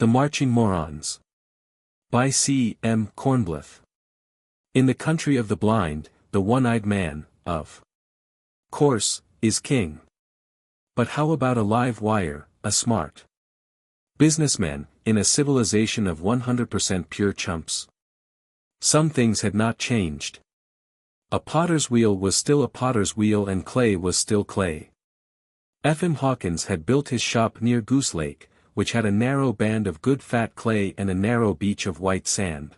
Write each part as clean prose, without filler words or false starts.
The Marching Morons. By Cyril M. Kornbluth. In the country of the blind, the one-eyed man, of course, is king. But how about a live wire, a smart businessman, in a civilization of 100% pure chumps? Some things had not changed. A potter's wheel was still a potter's wheel and clay was still clay. F.M. Hawkins had built his shop near Goose Lake, which had a narrow band of good fat clay and a narrow beach of white sand.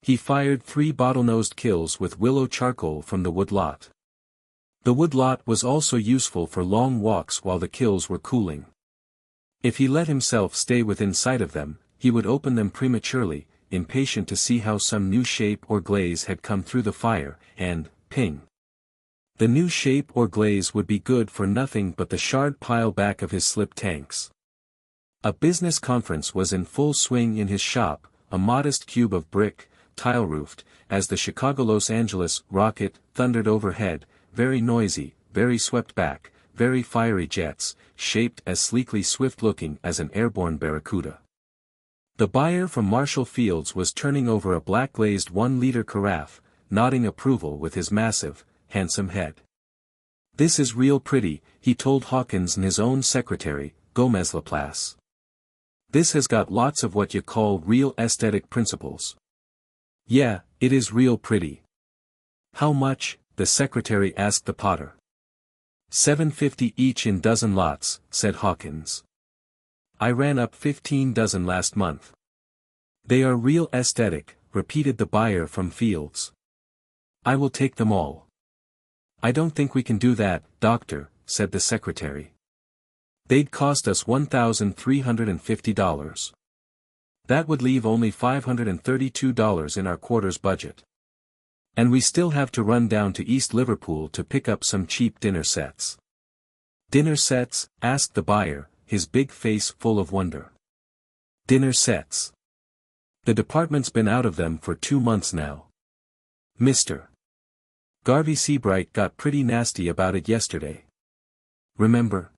He fired 3 bottlenosed kills with willow charcoal from the wood lot. The wood lot was also useful for long walks while the kills were cooling. If he let himself stay within sight of them, he would open them prematurely, impatient to see how some new shape or glaze had come through the fire, and, ping. The new shape or glaze would be good for nothing but the shard pile back of his slip tanks. A business conference was in full swing in his shop, a modest cube of brick, tile-roofed, as the Chicago-Los Angeles rocket thundered overhead, very noisy, very swept back, very fiery jets, shaped as sleekly swift-looking as an airborne barracuda. The buyer from Marshall Fields was turning over a black-glazed 1-liter carafe, nodding approval with his massive, handsome head. "This is real pretty," he told Hawkins and his own secretary, Gomez Laplace. "This has got lots of what you call real aesthetic principles." "Yeah, it is real pretty." "How much?" the secretary asked the potter. $7.50 each in dozen lots," said Hawkins. "I ran up 15 dozen last month." "They are real aesthetic," repeated the buyer from Fields. "I will take them all." "I don't think we can do that, doctor," said the secretary. "They'd cost us $1,350. That would leave only $532 in our quarter's budget. And we still have to run down to East Liverpool to pick up some cheap dinner sets." "Dinner sets?" asked the buyer, his big face full of wonder. "Dinner sets. The department's been out of them for 2 months now. Mr. Garvey Seabright got pretty nasty about it yesterday. Remember?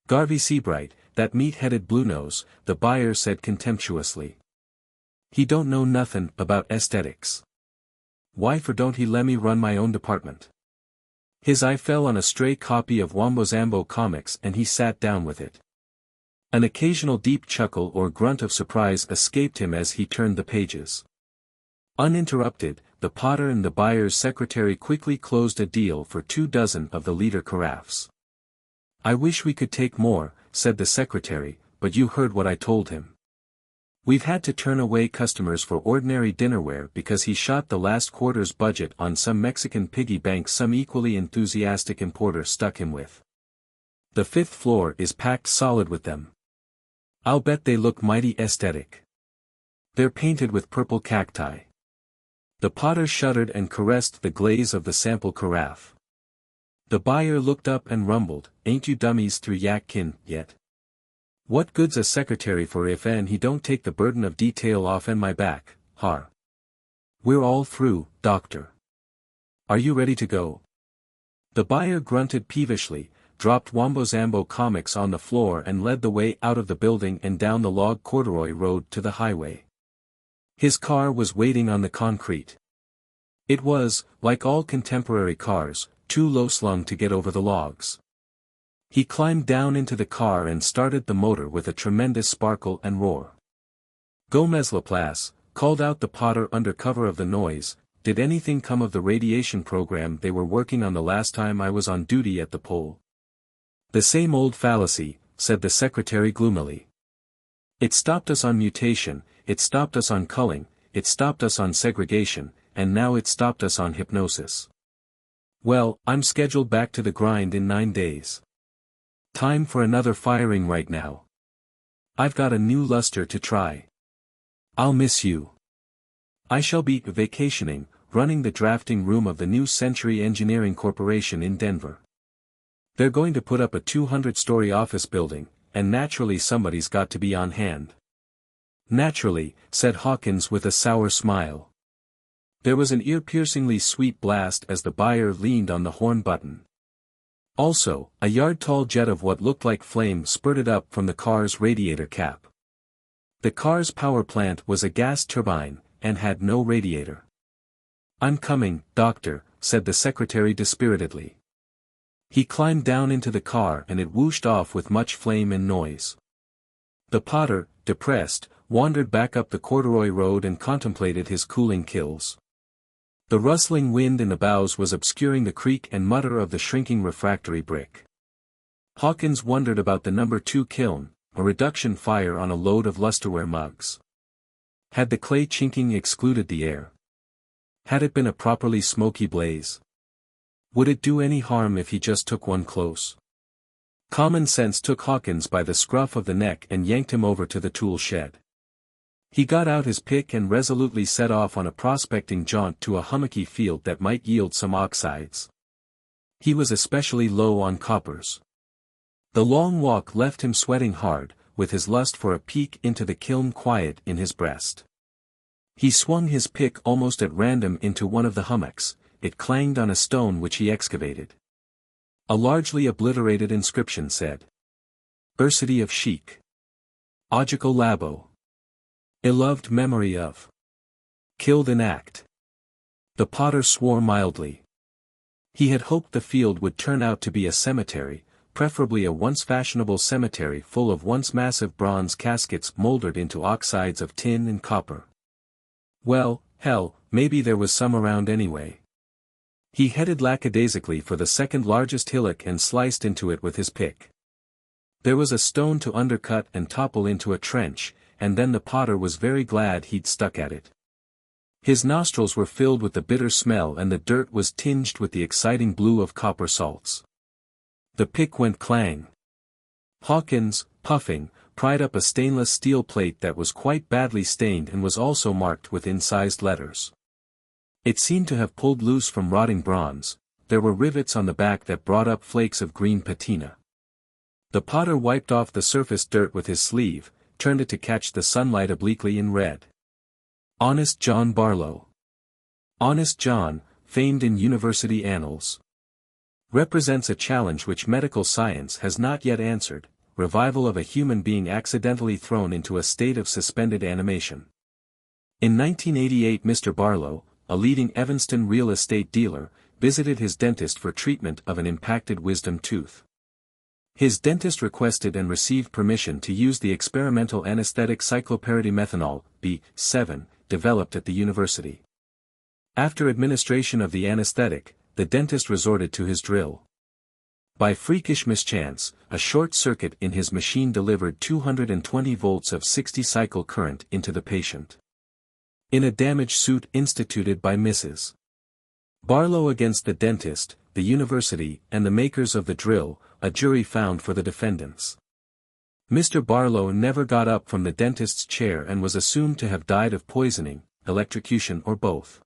Garvey Seabright, that meat-headed bluenose," the buyer said contemptuously. "He don't know nothin' about aesthetics. Why for don't he lemme run my own department?" His eye fell on a stray copy of Wombo-Zambo comics and he sat down with it. An occasional deep chuckle or grunt of surprise escaped him as he turned the pages. Uninterrupted, the potter and the buyer's secretary quickly closed a deal for 2 dozen of the liter carafes. "I wish we could take more," said the secretary, "but you heard what I told him. We've had to turn away customers for ordinary dinnerware because he shot the last quarter's budget on some Mexican piggy bank some equally enthusiastic importer stuck him with. The 5th floor is packed solid with them. I'll bet they look mighty aesthetic. They're painted with purple cacti." The potter shuddered and caressed the glaze of the sample carafe. The buyer looked up and rumbled, "Ain't you dummies through yak kin yet? What good's a secretary for if he don't take the burden of detail off my back, har? We're all through, doctor. Are you ready to go?" The buyer grunted peevishly, dropped Wombo-Zambo comics on the floor and led the way out of the building and down the log corduroy road to the highway. His car was waiting on the concrete. It was, like all contemporary cars, too low-slung to get over the logs. He climbed down into the car and started the motor with a tremendous sparkle and roar. "Gomez Laplace," called out the potter under cover of the noise, "did anything come of the radiation program they were working on the last time I was on duty at the pole?" "The same old fallacy," said the secretary gloomily. "It stopped us on mutation, it stopped us on culling, it stopped us on segregation, and now it stopped us on hypnosis. Well, I'm scheduled back to the grind in 9 days. Time for another firing right now. I've got a new luster to try. I'll miss you. I shall be vacationing, running the drafting room of the new Century Engineering Corporation in Denver. They're going to put up a 200-story office building, and naturally somebody's got to be on hand." "Naturally," said Hawkins with a sour smile. There was an ear-piercingly sweet blast as the buyer leaned on the horn button. Also, a yard-tall jet of what looked like flame spurted up from the car's radiator cap. The car's power plant was a gas turbine, and had no radiator. "I'm coming, doctor," said the secretary dispiritedly. He climbed down into the car and it whooshed off with much flame and noise. The potter, depressed, wandered back up the corduroy road and contemplated his cooling kills. The rustling wind in the boughs was obscuring the creak and mutter of the shrinking refractory brick. Hawkins wondered about the number 2 kiln, a reduction fire on a load of lusterware mugs. Had the clay chinking excluded the air? Had it been a properly smoky blaze? Would it do any harm if he just took one close? Common sense took Hawkins by the scruff of the neck and yanked him over to the tool shed. He got out his pick and resolutely set off on a prospecting jaunt to a hummocky field that might yield some oxides. He was especially low on coppers. The long walk left him sweating hard, with his lust for a peek into the kiln quiet in his breast. He swung his pick almost at random into one of the hummocks. It clanged on a stone which he excavated. A largely obliterated inscription said, "Ursity of Chic. Ogical Labo. Beloved memory of. Killed in act." The potter swore mildly. He had hoped the field would turn out to be a cemetery, preferably a once fashionable cemetery full of once massive bronze caskets molded into oxides of tin and copper. Well, hell, maybe there was some around anyway. He headed lackadaisically for the second largest hillock and sliced into it with his pick. There was a stone to undercut and topple into a trench, and then the potter was very glad he'd stuck at it. His nostrils were filled with the bitter smell and the dirt was tinged with the exciting blue of copper salts. The pick went clang. Hawkins, puffing, pried up a stainless steel plate that was quite badly stained and was also marked with incised letters. It seemed to have pulled loose from rotting bronze. There were rivets on the back that brought up flakes of green patina. The potter wiped off the surface dirt with his sleeve, turned it to catch the sunlight obliquely and read. Honest John Barlow. Honest John, famed in university annals. Represents a challenge which medical science has not yet answered, revival of a human being accidentally thrown into a state of suspended animation. In 1988 Mr. Barlow, a leading Evanston real estate dealer, visited his dentist for treatment of an impacted wisdom tooth. His dentist requested and received permission to use the experimental anesthetic cyclopyridine B7, developed at the university. After administration of the anesthetic, the dentist resorted to his drill. By freakish mischance, a short circuit in his machine delivered 220 volts of 60-cycle current into the patient. In a damage suit instituted by Mrs. Barlow against the dentist, the university, and the makers of the drill, a jury found for the defendants. Mr. Barlow never got up from the dentist's chair and was assumed to have died of poisoning, electrocution or both.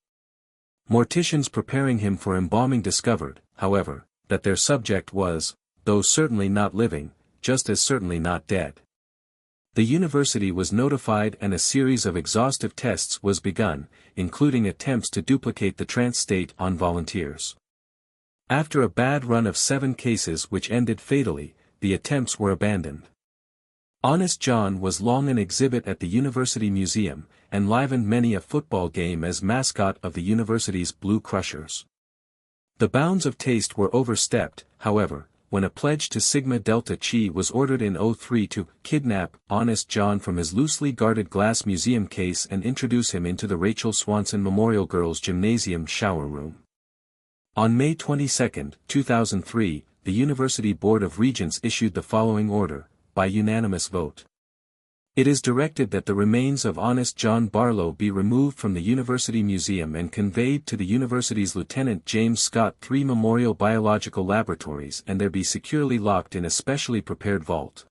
Morticians preparing him for embalming discovered, however, that their subject was, though certainly not living, just as certainly not dead. The university was notified and a series of exhaustive tests was begun, including attempts to duplicate the trance state on volunteers. After a bad run of 7 cases which ended fatally, the attempts were abandoned. Honest John was long an exhibit at the University Museum, and livened many a football game as mascot of the university's Blue Crushers. The bounds of taste were overstepped, however, when a pledge to Sigma Delta Chi was ordered in 2003 to kidnap Honest John from his loosely guarded glass museum case and introduce him into the Rachel Swanson Memorial Girls Gymnasium shower room. On May 22, 2003, the University Board of Regents issued the following order, by unanimous vote. It is directed that the remains of Honest John Barlow be removed from the University Museum and conveyed to the university's Lieutenant James Scott III Memorial Biological Laboratories and there be securely locked in a specially prepared vault.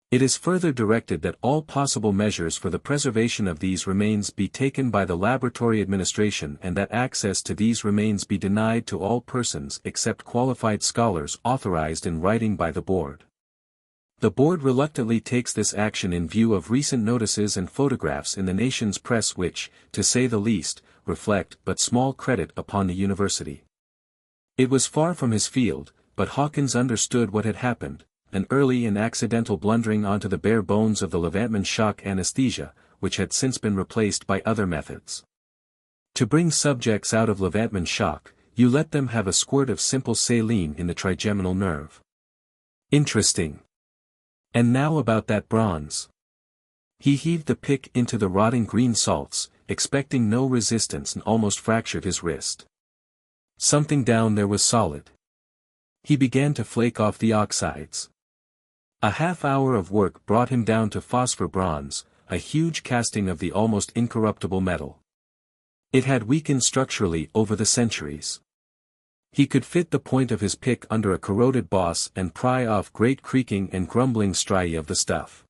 It is further directed that all possible measures for the preservation of these remains be taken by the laboratory administration and that access to these remains be denied to all persons except qualified scholars authorized in writing by the board. The board reluctantly takes this action in view of recent notices and photographs in the nation's press which, to say the least, reflect but small credit upon the university. It was far from his field, but Hawkins understood what had happened. an early and accidental blundering onto the bare bones of the Levantman shock anesthesia, which had since been replaced by other methods. To bring subjects out of Levantman shock, you let them have a squirt of simple saline in the trigeminal nerve. Interesting. And now about that bronze. He heaved the pick into the rotting green salts, expecting no resistance, and almost fractured his wrist. Something down there was solid. He began to flake off the oxides. A half-hour of work brought him down to phosphor bronze, a huge casting of the almost incorruptible metal. It had weakened structurally over the centuries. He could fit the point of his pick under a corroded boss and pry off great creaking and grumbling striae of the stuff.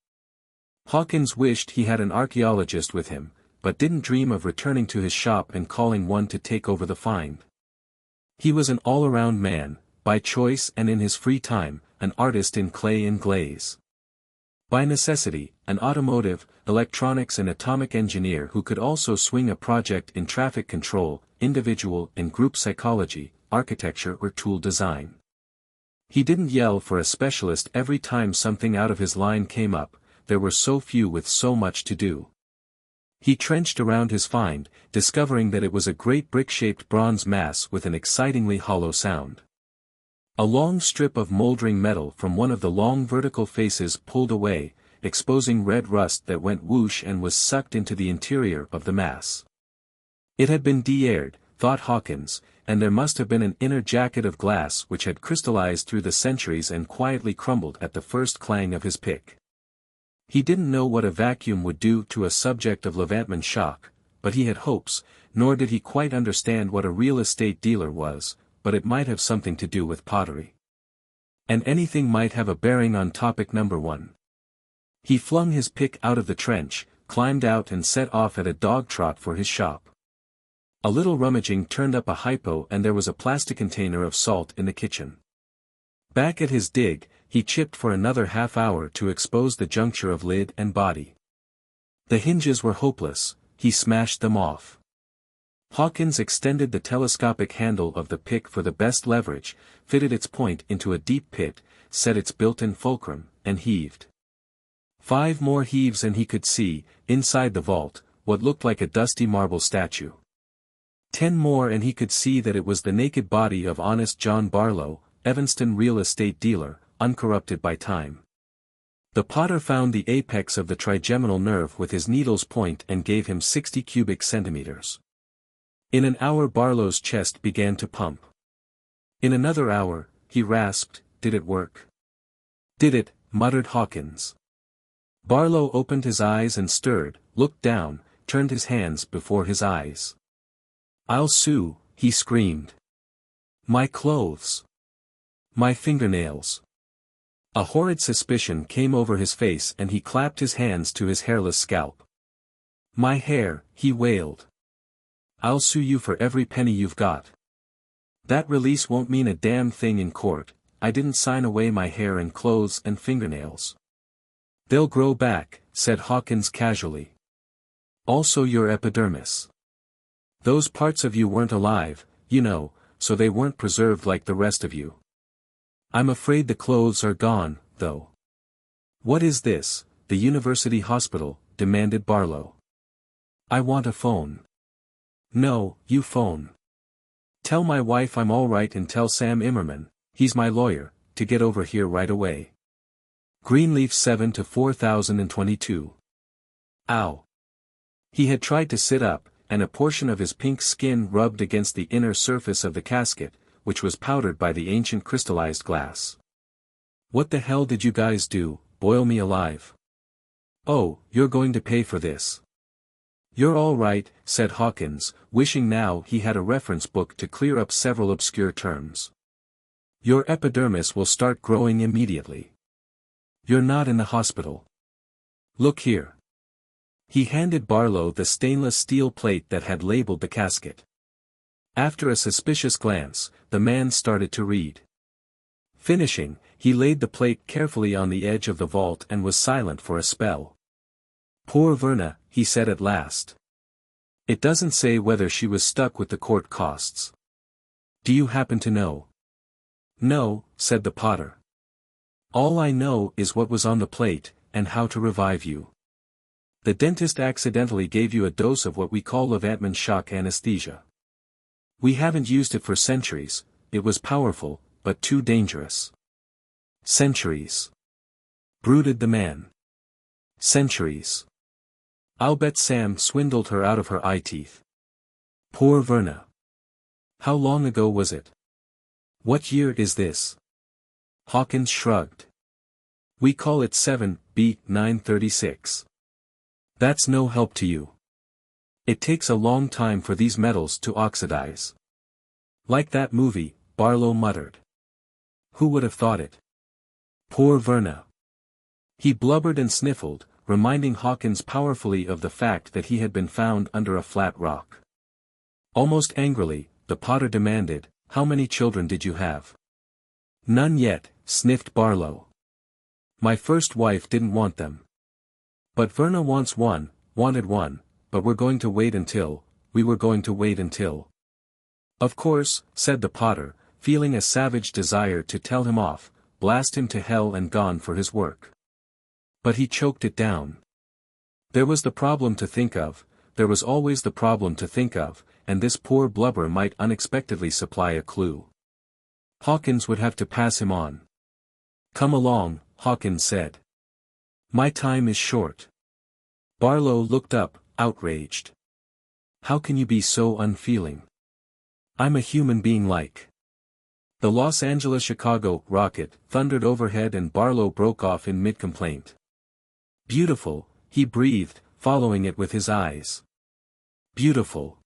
Hawkins wished he had an archaeologist with him, but didn't dream of returning to his shop and calling one to take over the find. He was an all-around man, by choice and in his free time, an artist in clay and glaze. By necessity, an automotive, electronics and atomic engineer who could also swing a project in traffic control, individual and group psychology, architecture or tool design. He didn't yell for a specialist every time something out of his line came up, there were so few with so much to do. He trenched around his find, discovering that it was a great brick-shaped bronze mass with an excitingly hollow sound. A long strip of moldering metal from one of the long vertical faces pulled away, exposing red rust that went whoosh and was sucked into the interior of the mass. It had been de-aired, thought Hawkins, and there must have been an inner jacket of glass which had crystallized through the centuries and quietly crumbled at the first clang of his pick. He didn't know what a vacuum would do to a subject of Levantman shock, but he had hopes, nor did he quite understand what a real estate dealer was, but it might have something to do with pottery. And anything might have a bearing on topic number 1. He flung his pick out of the trench, climbed out and set off at a dog trot for his shop. A little rummaging turned up a hypo and there was a plastic container of salt in the kitchen. Back at his dig, he chipped for another half-hour to expose the juncture of lid and body. The hinges were hopeless, he smashed them off. Hawkins extended the telescopic handle of the pick for the best leverage, fitted its point into a deep pit, set its built-in fulcrum, and heaved. 5 more heaves and he could see, inside the vault, what looked like a dusty marble statue. 10 more and he could see that it was the naked body of honest John Barlow, Evanston real estate dealer, uncorrupted by time. The potter found the apex of the trigeminal nerve with his needle's point and gave him 60 cubic centimeters. In an hour Barlow's chest began to pump. In another hour, he rasped, "Did it work?" "Did it," muttered Hawkins. Barlow opened his eyes and stirred, looked down, turned his hands before his eyes. "I'll sue," he screamed. "My clothes. My fingernails." A horrid suspicion came over his face and he clapped his hands to his hairless scalp. "My hair," he wailed. "I'll sue you for every penny you've got. That release won't mean a damn thing in court, I didn't sign away my hair and clothes and fingernails." "They'll grow back," said Hawkins casually. "Also your epidermis. Those parts of you weren't alive, you know, so they weren't preserved like the rest of you. I'm afraid the clothes are gone, though." "What is this, the university hospital?" demanded Barlow. "I want a phone." "No, you phone. Tell my wife I'm all right and tell Sam Immerman, he's my lawyer, to get over here right away. Greenleaf 7 to 4022. Ow. He had tried to sit up, and a portion of his pink skin rubbed against the inner surface of the casket, which was powdered by the ancient crystallized glass. "What the hell did you guys do, boil me alive?" "Oh, you're going to pay for this." "You're all right," said Hawkins, wishing now he had a reference book to clear up several obscure terms. "Your epidermis will start growing immediately. You're not in the hospital. Look here." He handed Barlow the stainless steel plate that had labeled the casket. After a suspicious glance, the man started to read. Finishing, he laid the plate carefully on the edge of the vault and was silent for a spell. "Poor Verna," he said at last. "It doesn't say whether she was stuck with the court costs. Do you happen to know?" "No," said the potter. All I know is what was on the plate, and how to revive you. The dentist accidentally gave you a dose of what we call Levantman shock anesthesia. We haven't used it for centuries, it was powerful, but too dangerous. Centuries. Brooded the man. Centuries. I'll bet Sam swindled her out of her eye teeth. Poor Verna. How long ago was it? What year is this? Hawkins shrugged. We call it 7B 936. That's no help to you. It takes a long time for these metals to oxidize. Like that movie, Barlow muttered. Who would have thought it? Poor Verna. He blubbered and sniffled, reminding Hawkins powerfully of the fact that he had been found under a flat rock. Almost angrily, the Potter demanded, "How many children did you have?" "None yet," sniffed Barlow. "My first wife didn't want them. But Verna wanted one, but we were going to wait until. Of course," said the Potter, feeling a savage desire to tell him off, blast him to hell and gone for his work. But he choked it down. There was the problem to think of, there was always the problem to think of, and this poor blubber might unexpectedly supply a clue. Hawkins would have to pass him on. "Come along," Hawkins said. "My time is short." Barlow looked up, outraged. "How can you be so unfeeling? I'm a human being like." The Los Angeles-Chicago rocket thundered overhead and Barlow broke off in mid-complaint. "Beautiful," he breathed, following it with his eyes. "Beautiful."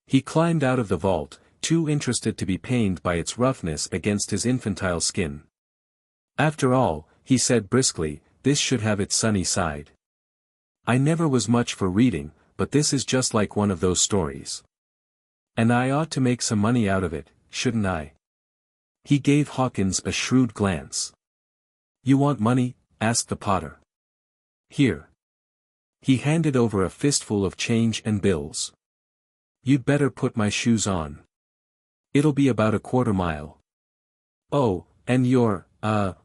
He climbed out of the vault, too interested to be pained by its roughness against his infantile skin. "After all," he said briskly, "this should have its sunny side. I never was much for reading, but this is just like one of those stories. And I ought to make some money out of it, shouldn't I?" He gave Hawkins a shrewd glance. "You want money?" asked the Potter. "Here." He handed over a fistful of change and bills. "You'd better put my shoes on. It'll be about a quarter mile." "Oh, and you're,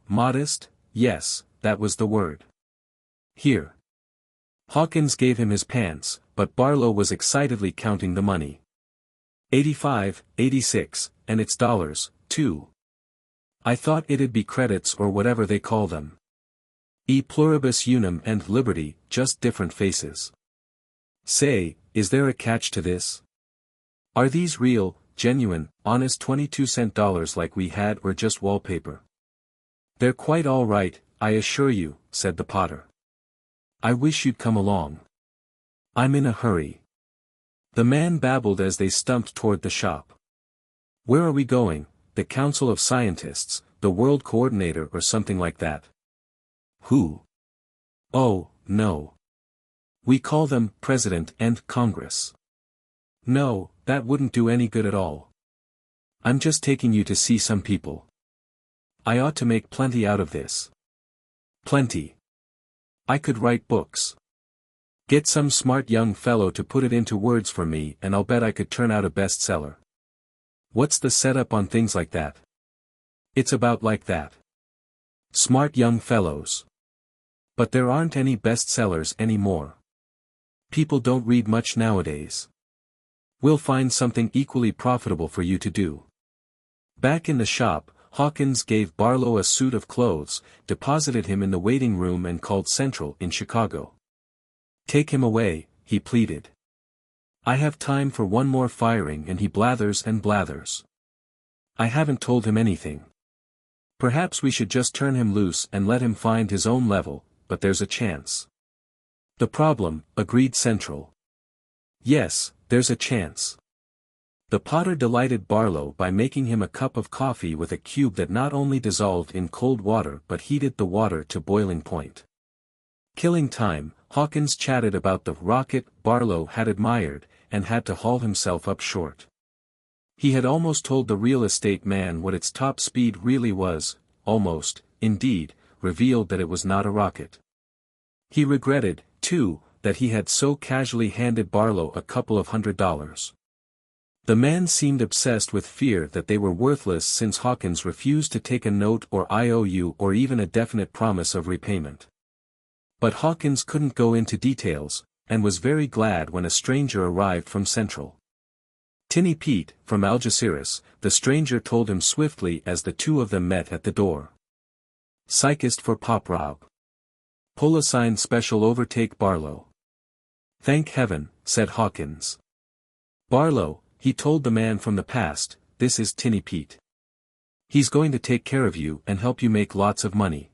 modest?" "Yes, that was the word." "Here." Hawkins gave him his pants, but Barlow was excitedly counting the money. 85, 86, and it's dollars, too. I thought it'd be credits or whatever they call them. E pluribus unum and liberty, just different faces. Say, is there a catch to this? Are these real, genuine, honest 22-cent dollars like we had or just wallpaper? They're quite all right, I assure you, said the Potter. I wish you'd come along. I'm in a hurry. The man babbled as they stumped toward the shop. Where are we going? The Council of Scientists, the World Coordinator or something like that. Who? Oh, no. We call them President and Congress. No, that wouldn't do any good at all. I'm just taking you to see some people. I ought to make plenty out of this. Plenty. I could write books. Get some smart young fellow to put it into words for me and I'll bet I could turn out a bestseller. What's the setup on things like that? It's about like that. Smart young fellows. But there aren't any bestsellers anymore. People don't read much nowadays. We'll find something equally profitable for you to do. Back in the shop, Hawkins gave Barlow a suit of clothes, deposited him in the waiting room and called Central in Chicago. Take him away, he pleaded. I have time for one more firing and he blathers and blathers. I haven't told him anything. Perhaps we should just turn him loose and let him find his own level, but there's a chance. The problem, agreed Central. Yes, there's a chance. The Potter delighted Barlow by making him a cup of coffee with a cube that not only dissolved in cold water but heated the water to boiling point. Killing time, Hawkins chatted about the rocket Barlow had admired, and had to haul himself up short. He had almost told the real estate man what its top speed really was, almost, indeed, revealed that it was not a rocket. He regretted, too, that he had so casually handed Barlow a couple of $100. The man seemed obsessed with fear that they were worthless since Hawkins refused to take a note or IOU or even a definite promise of repayment. But Hawkins couldn't go into details, and was very glad when a stranger arrived from Central. Tinny Pete, from Algeciras, the stranger told him swiftly as the two of them met at the door. Psychist for Pop Rob. Polocine special overtake Barlow. Thank heaven, said Hawkins. Barlow, he told the man from the past, this is Tinny Pete. He's going to take care of you and help you make lots of money.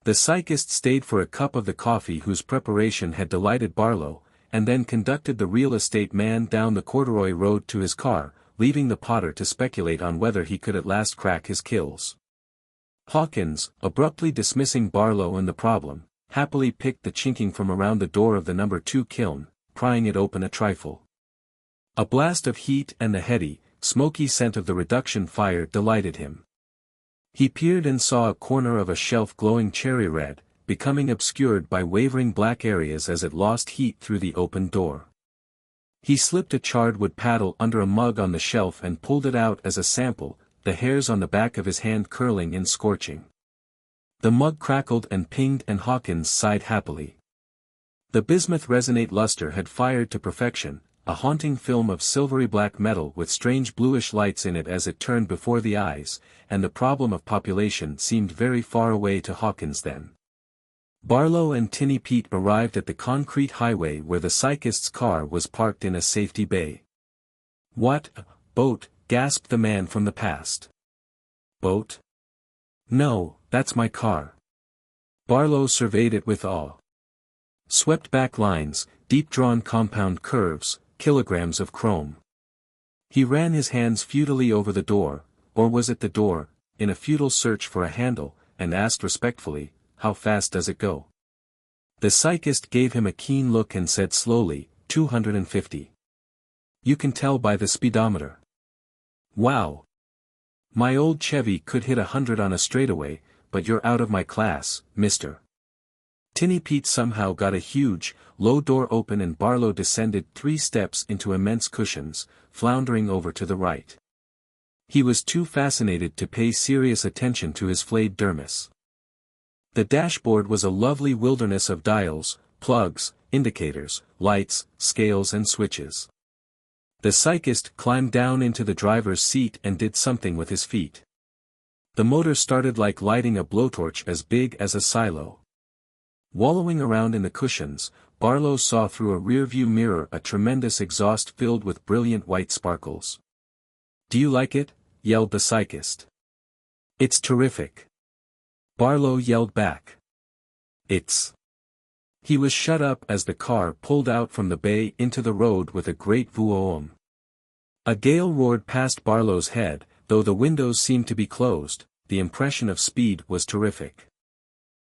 The psychist stayed for a cup of the coffee whose preparation had delighted Barlow, and then conducted the real estate man down the corduroy road to his car, leaving the potter to speculate on whether he could at last crack his kills. Hawkins, abruptly dismissing Barlow and the problem, happily picked the chinking from around the door of the No. 2 kiln, prying it open a trifle. A blast of heat and the heady, smoky scent of the reduction fire delighted him. He peered and saw a corner of a shelf glowing cherry red, becoming obscured by wavering black areas as it lost heat through the open door. He slipped a charred wood paddle under a mug on the shelf and pulled it out as a sample, the hairs on the back of his hand curling and scorching. The mug crackled and pinged and Hawkins sighed happily. The bismuth resonate luster had fired to perfection, a haunting film of silvery black metal with strange bluish lights in it as it turned before the eyes, and the problem of population seemed very far away to Hawkins then. Barlow and Tinny Pete arrived at the concrete highway where the psychist's car was parked in a safety bay. What, a boat, gasped the man from the past. Boat? No, that's my car. Barlow surveyed it with awe. Swept back lines, deep-drawn compound curves, kilograms of chrome. He ran his hands futilely over the door, or was it the door, in a futile search for a handle, and asked respectfully, how fast does it go? The psychist gave him a keen look and said slowly, 250. You can tell by the speedometer. Wow. My old Chevy could hit 100 on a straightaway, but you're out of my class, mister. Tinny Pete somehow got a huge, low door open and Barlow descended 3 steps into immense cushions, floundering over to the right. He was too fascinated to pay serious attention to his flayed dermis. The dashboard was a lovely wilderness of dials, plugs, indicators, lights, scales and switches. The psychist climbed down into the driver's seat and did something with his feet. The motor started like lighting a blowtorch as big as a silo. Wallowing around in the cushions, Barlow saw through a rearview mirror a tremendous exhaust filled with brilliant white sparkles. Do you like it? Yelled the psychist. It's terrific. Barlow yelled back. It's. He was shut up as the car pulled out from the bay into the road with a great vroom. A gale roared past Barlow's head, though the windows seemed to be closed, the impression of speed was terrific.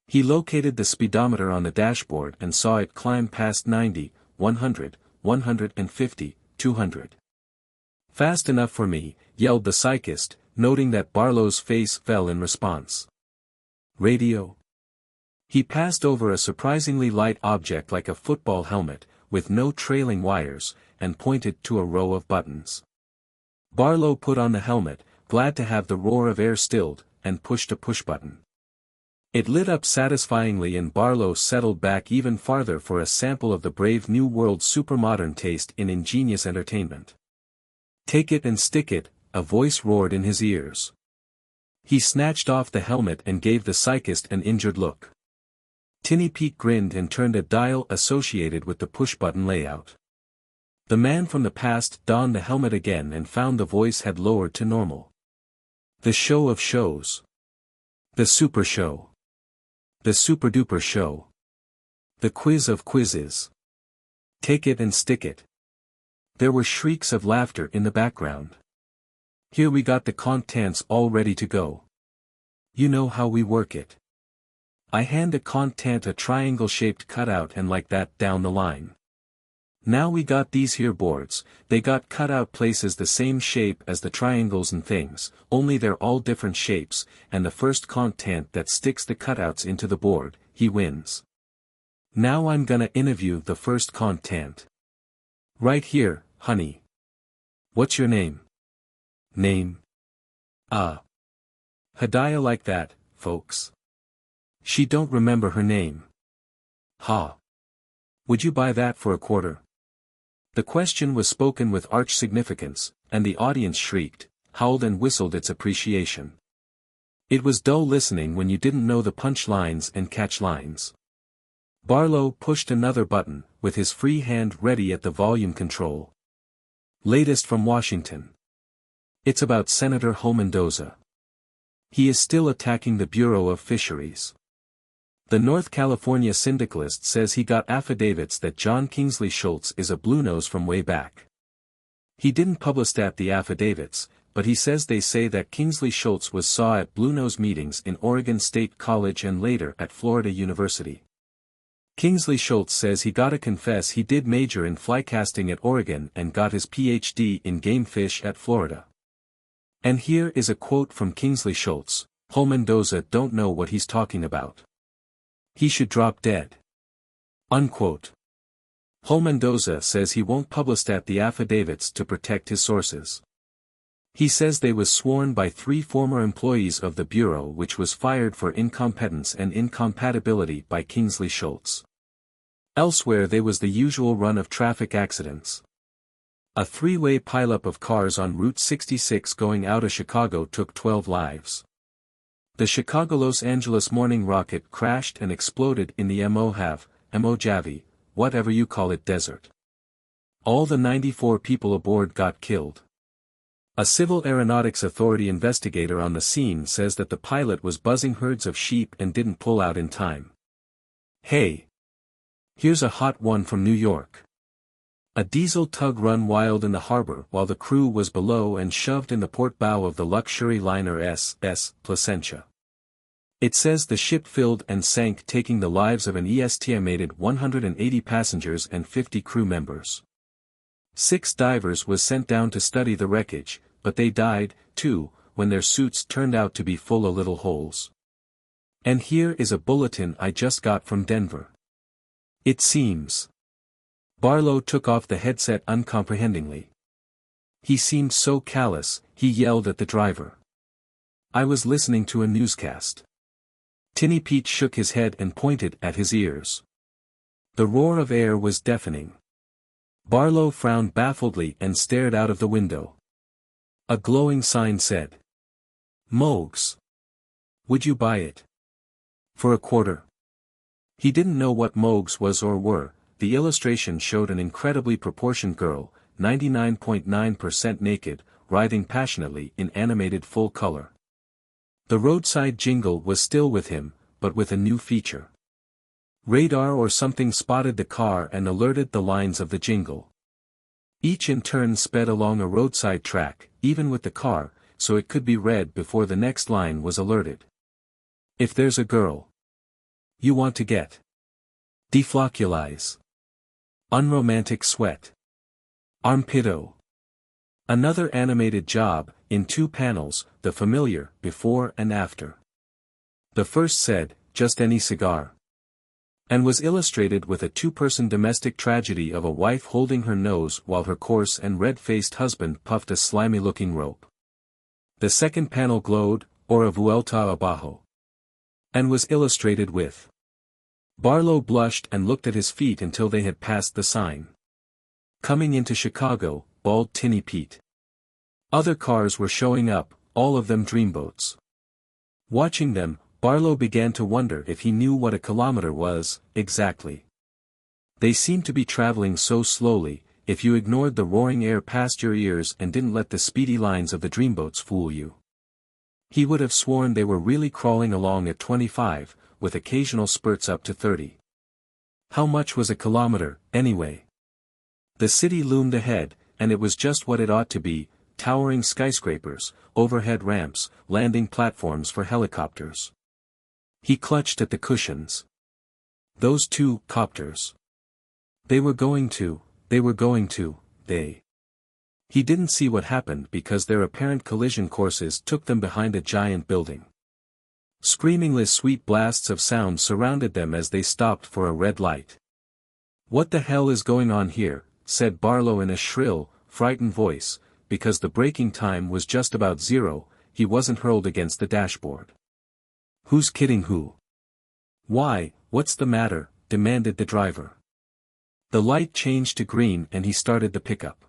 He located the speedometer on the dashboard and saw it climb past 90, 100, 150, 200. Fast enough for me, yelled the psychist, noting that Barlow's face fell in response. Radio? He passed over a surprisingly light object like a football helmet, with no trailing wires, and pointed to a row of buttons. Barlow put on the helmet, glad to have the roar of air stilled, and pushed a push button. It lit up satisfyingly and Barlow settled back even farther for a sample of the brave new world's supermodern taste in ingenious entertainment. Take it and stick it, a voice roared in his ears. He snatched off the helmet and gave the psychist an injured look. Tinny Pete grinned and turned a dial associated with the push-button layout. The man from the past donned the helmet again and found the voice had lowered to normal. The show of shows. The super show. The super-duper show. The quiz of quizzes. Take it and stick it. There were shrieks of laughter in the background. Here we got the contents all ready to go. You know how we work it. I hand a content a triangle-shaped cutout and like that down the line. Now we got these here boards, they got cut out places the same shape as the triangles and things, only they're all different shapes, and the first content that sticks the cutouts into the board, he wins. Now I'm gonna interview the first content. Right here, honey. What's your name? Name? Hadiah like that, folks. She don't remember her name. Ha. Would you buy that for a quarter? The question was spoken with arch significance, and the audience shrieked, howled and whistled its appreciation. It was dull listening when you didn't know the punch lines and catch lines. Barlow pushed another button, with his free hand ready at the volume control. Latest from Washington. It's about Senator Mendoza. He is still attacking the Bureau of Fisheries. The North California syndicalist says he got affidavits that John Kingsley Schultz is a bluenose from way back. He didn't publistat the affidavits, but he says they say that Kingsley Schultz was saw at bluenose meetings in Oregon State College and later at Florida University. Kingsley Schultz says he gotta confess he did major in flycasting at Oregon and got his PhD in game fish at Florida. And here is a quote from Kingsley Schultz, Mendoza don't know what he's talking about. He should drop dead. Unquote. Mendoza says he won't publistat the affidavits to protect his sources. He says they was sworn by 3 former employees of the Bureau which was fired for incompetence and incompatibility by Kingsley Schultz. Elsewhere they was the usual run of traffic accidents. A 3-way pileup of cars on Route 66 going out of Chicago took 12 lives. The Chicago-Los Angeles morning rocket crashed and exploded in the Mojave, whatever you call it desert. All the 94 people aboard got killed. A Civil Aeronautics Authority investigator on the scene says that the pilot was buzzing herds of sheep and didn't pull out in time. Hey! Here's a hot one from New York. A diesel tug run wild in the harbor while the crew was below and shoved in the port bow of the luxury liner SS Placentia. It says the ship filled and sank taking the lives of an estimated 180 passengers and 50 crew members. 6 divers was sent down to study the wreckage, but they died, too, when their suits turned out to be full of little holes. And here is a bulletin I just got from Denver. It seems. Barlow took off the headset uncomprehendingly. He seemed so callous, he yelled at the driver. I was listening to a newscast. Tinny Pete shook his head and pointed at his ears. The roar of air was deafening. Barlow frowned baffledly and stared out of the window. A glowing sign said, Mogs. Would you buy it? For a quarter. He didn't know what Mogs was or were. The illustration showed an incredibly proportioned girl, 99.9% naked, writhing passionately in animated full color. The roadside jingle was still with him, but with a new feature. Radar or something spotted the car and alerted the lines of the jingle. Each in turn sped along a roadside track, even with the car, so it could be read before the next line was alerted. If there's a girl you want to get. Deflocculize. Unromantic sweat. Armpito. Another animated job, in 2 panels, the familiar, before and after. The first said, just any cigar. And was illustrated with a 2-person domestic tragedy of a wife holding her nose while her coarse and red-faced husband puffed a slimy-looking rope. The second panel glowed, or a vuelta abajo. And was illustrated with. Barlow blushed and looked at his feet until they had passed the sign. Coming into Chicago, bawled Tinny Pete. Other cars were showing up, all of them dreamboats. Watching them, Barlow began to wonder if he knew what a kilometer was, exactly. They seemed to be traveling so slowly, if you ignored the roaring air past your ears and didn't let the speedy lines of the dreamboats fool you. He would have sworn they were really crawling along at 25, with occasional spurts up to 30. How much was a kilometer, anyway? The city loomed ahead, and it was just what it ought to be, towering skyscrapers, overhead ramps, landing platforms for helicopters. He clutched at the cushions. Those 2 copters. They. He didn't see what happened because their apparent collision courses took them behind a giant building. Screamingly sweet blasts of sound surrounded them as they stopped for a red light. What the hell is going on here, said Barlow in a shrill, frightened voice, because the braking time was just about 0, he wasn't hurled against the dashboard. Who's kidding who? Why, what's the matter? Demanded the driver. The light changed to green and he started the pickup.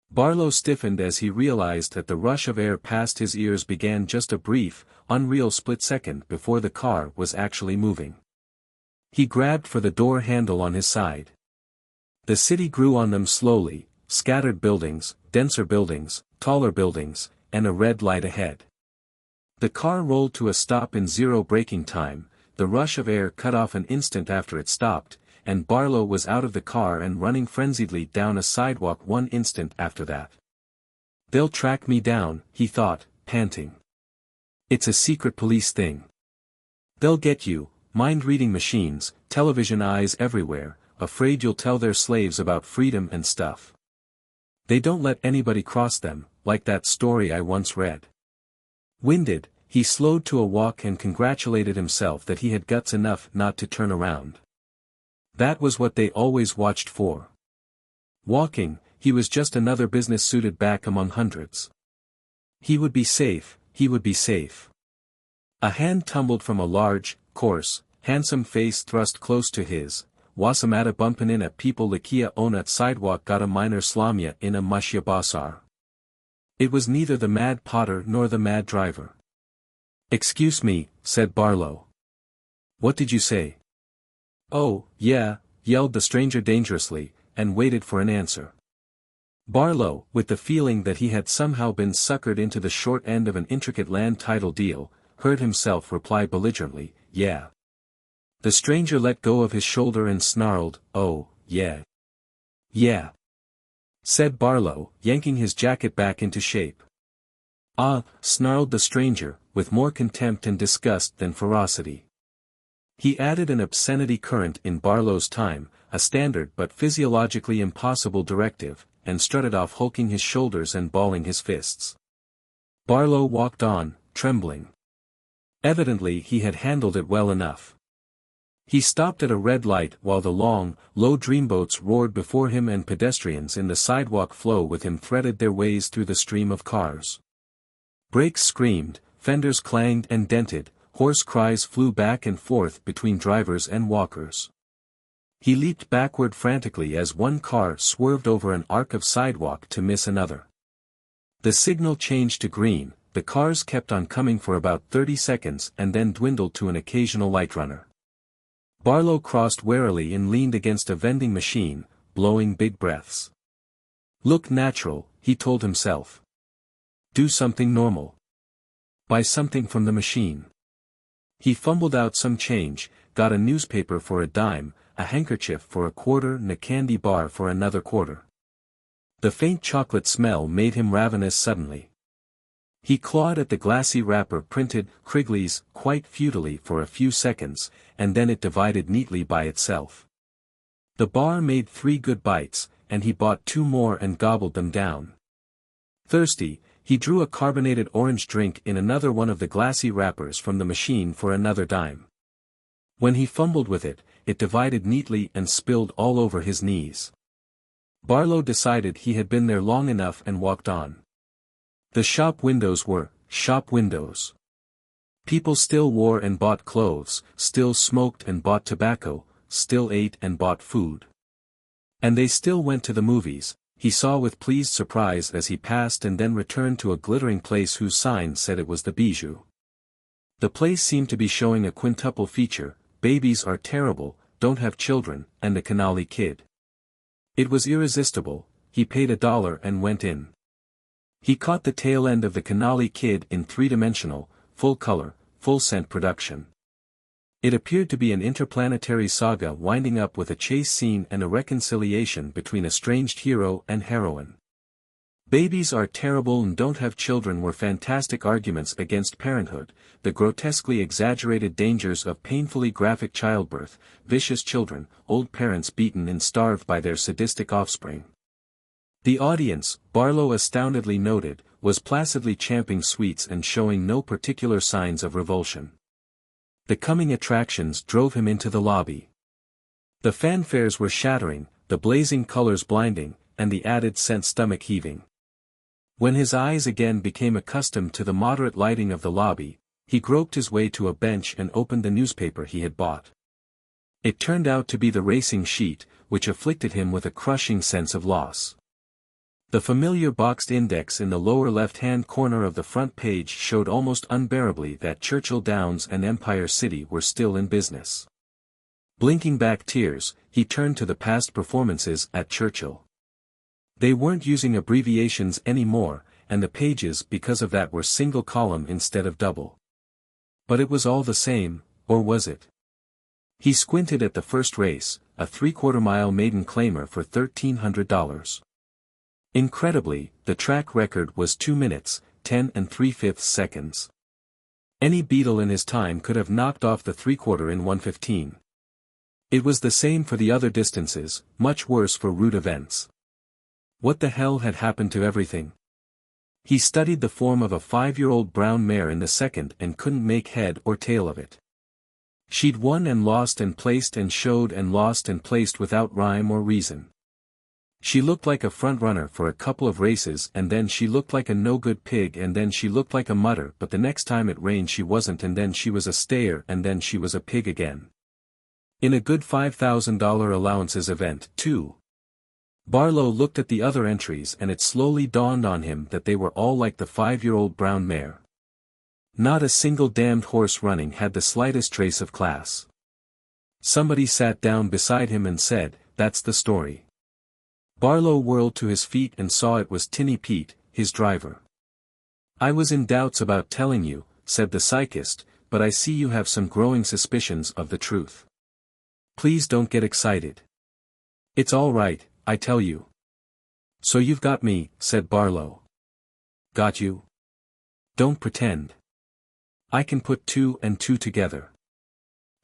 Barlow stiffened as he realized that the rush of air past his ears began just a brief, unreal split second before the car was actually moving. He grabbed for the door handle on his side. The city grew on them slowly, scattered buildings, denser buildings, taller buildings, and a red light ahead. The car rolled to a stop in 0 braking time, the rush of air cut off an instant after it stopped, and Barlow was out of the car and running frenziedly down a sidewalk 1 instant after that. They'll track me down, he thought, panting. It's a secret police thing. They'll get you, mind-reading machines, television eyes everywhere, afraid you'll tell their slaves about freedom and stuff. They don't let anybody cross them, like that story I once read. Winded, he slowed to a walk and congratulated himself that he had guts enough not to turn around. That was what they always watched for. Walking, he was just another business-suited back among hundreds. He would be safe, he would be safe. A hand tumbled from a large, coarse, handsome face thrust close to his. Wasamata bumpin' in a people likia onat sidewalk got a minor slamya in a mushya basar. It was neither the mad potter nor the mad driver. Excuse me, said Barlow. What did you say? Oh, yeah, yelled the stranger dangerously, and waited for an answer. Barlow, with the feeling that he had somehow been suckered into the short end of an intricate land title deal, heard himself reply belligerently, yeah. The stranger let go of his shoulder and snarled, oh, yeah. Yeah. Said Barlow, yanking his jacket back into shape. Ah, snarled the stranger, with more contempt and disgust than ferocity. He added an obscenity current in Barlow's time, a standard but physiologically impossible directive, and strutted off hulking his shoulders and balling his fists. Barlow walked on, trembling. Evidently he had handled it well enough. He stopped at a red light while the long, low dreamboats roared before him and pedestrians in the sidewalk flow with him threaded their ways through the stream of cars. Brakes screamed, fenders clanged and dented, hoarse cries flew back and forth between drivers and walkers. He leaped backward frantically as one car swerved over an arc of sidewalk to miss another. The signal changed to green, the cars kept on coming for about 30 seconds and then dwindled to an occasional light runner. Barlow crossed warily and leaned against a vending machine, blowing big breaths. Look natural, he told himself. Do something normal. Buy something from the machine. He fumbled out some change, got a newspaper for a dime, a handkerchief for a quarter and a candy bar for another quarter. The faint chocolate smell made him ravenous suddenly. He clawed at the glassy wrapper printed Krigley's quite futilely for a few seconds, and then it divided neatly by itself. The bar made 3 good bites, and he bought 2 more and gobbled them down. Thirsty, he drew a carbonated orange drink in another one of the glassy wrappers from the machine for another dime. When he fumbled with it, it divided neatly and spilled all over his knees. Barlow decided he had been there long enough and walked on. The shop windows were shop windows. People still wore and bought clothes, still smoked and bought tobacco, still ate and bought food. And they still went to the movies, he saw with pleased surprise as he passed and then returned to a glittering place whose sign said it was the Bijou. The place seemed to be showing a quintuple feature, babies are terrible, don't have children, and the Canali Kid. It was irresistible, he paid $1 and went in. He caught the tail end of the Canali Kid in 3-dimensional, full-color, full-scent production. It appeared to be an interplanetary saga winding up with a chase scene and a reconciliation between estranged hero and heroine. Babies are terrible and don't have children were fantastic arguments against parenthood, the grotesquely exaggerated dangers of painfully graphic childbirth, vicious children, old parents beaten and starved by their sadistic offspring. The audience, Barlow astoundedly noted, was placidly champing sweets and showing no particular signs of revulsion. The coming attractions drove him into the lobby. The fanfares were shattering, the blazing colors blinding, and the added scent stomach heaving. When his eyes again became accustomed to the moderate lighting of the lobby, he groped his way to a bench and opened the newspaper he had bought. It turned out to be the racing sheet, which afflicted him with a crushing sense of loss. The familiar boxed index in the lower left-hand corner of the front page showed almost unbearably that Churchill Downs and Empire City were still in business. Blinking back tears, he turned to the past performances at Churchill. They weren't using abbreviations anymore, and the pages because of that were single column instead of double. But it was all the same, or was it? He squinted at the first race, a 3/4-mile maiden claimer for $1,300. Incredibly, the track record was 2 minutes, 10 3/5 seconds. Any beetle in his time could have knocked off the 3/4 in 1:15. It was the same for the other distances, much worse for route events. What the hell had happened to everything? He studied the form of a 5-year-old brown mare in the second and couldn't make head or tail of it. She'd won and lost and placed and showed and lost and placed without rhyme or reason. She looked like a front-runner for a couple of races, and then she looked like a no-good pig, and then she looked like a mutter, but the next time it rained she wasn't, and then she was a stayer, and then she was a pig again. In a good $5,000 allowances event, too. Barlow looked at the other entries and it slowly dawned on him that they were all like the 5-year-old brown mare. Not a single damned horse running had the slightest trace of class. Somebody sat down beside him and said, "That's the story." Barlow whirled to his feet and saw it was Tinny Pete, his driver. "I was in doubts about telling you," said the psychist, "but I see you have some growing suspicions of the truth. Please don't get excited. It's all right, I tell you." "So you've got me," said Barlow. "Got you? Don't pretend. I can put 2 and 2 together.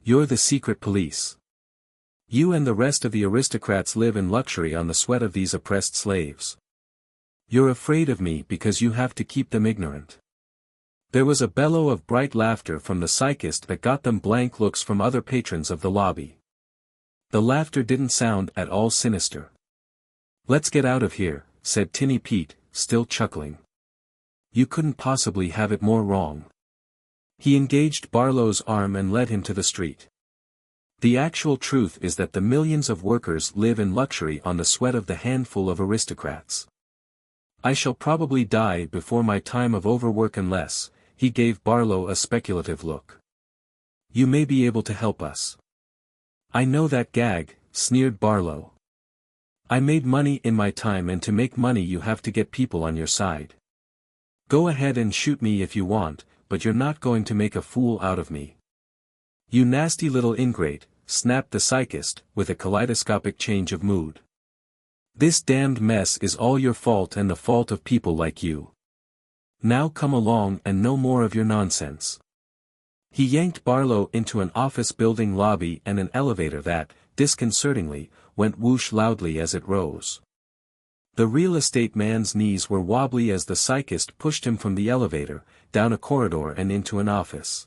You're the secret police. You and the rest of the aristocrats live in luxury on the sweat of these oppressed slaves. You're afraid of me because you have to keep them ignorant." There was a bellow of bright laughter from the psychist that got them blank looks from other patrons of the lobby. The laughter didn't sound at all sinister. "Let's get out of here," said Tinny Pete, still chuckling. "You couldn't possibly have it more wrong." He engaged Barlow's arm and led him to the street. "The actual truth is that the millions of workers live in luxury on the sweat of the handful of aristocrats. I shall probably die before my time of overwork unless," he gave Barlow a speculative look. "You may be able to help us." "I know that gag," sneered Barlow. "I made money in my time, and to make money you have to get people on your side. Go ahead and shoot me if you want, but you're not going to make a fool out of me." "You nasty little ingrate," snapped the psychist, with a kaleidoscopic change of mood. "This damned mess is all your fault and the fault of people like you. Now come along and no more of your nonsense." He yanked Barlow into an office building lobby and an elevator that, disconcertingly, went whoosh loudly as it rose. The real estate man's knees were wobbly as the psychist pushed him from the elevator, down a corridor and into an office.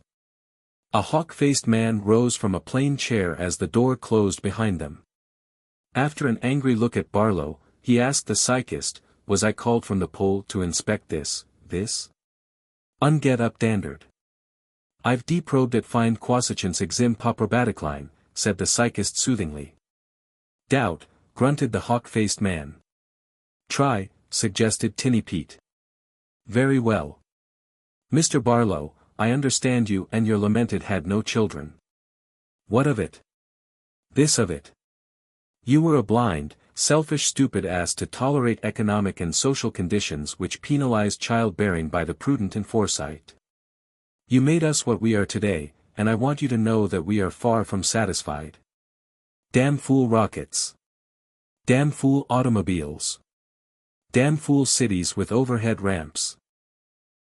A hawk-faced man rose from a plain chair as the door closed behind them. After an angry look at Barlow, he asked the psychist, "Was I called from the pole to inspect this? Unget up dandard. I've deprobed at find quasichance exim poprobaticline," said the psychist soothingly. "Doubt," grunted the hawk-faced man. "Try," suggested Tinny Pete. "Very well. Mr. Barlow, I understand you and your lamented had no children. What of it?" "This of it. You were a blind, selfish stupid ass to tolerate economic and social conditions which penalize childbearing by the prudent and foresight. You made us what we are today, and I want you to know that we are far from satisfied. Damn fool rockets. Damn fool automobiles. Damn fool cities with overhead ramps.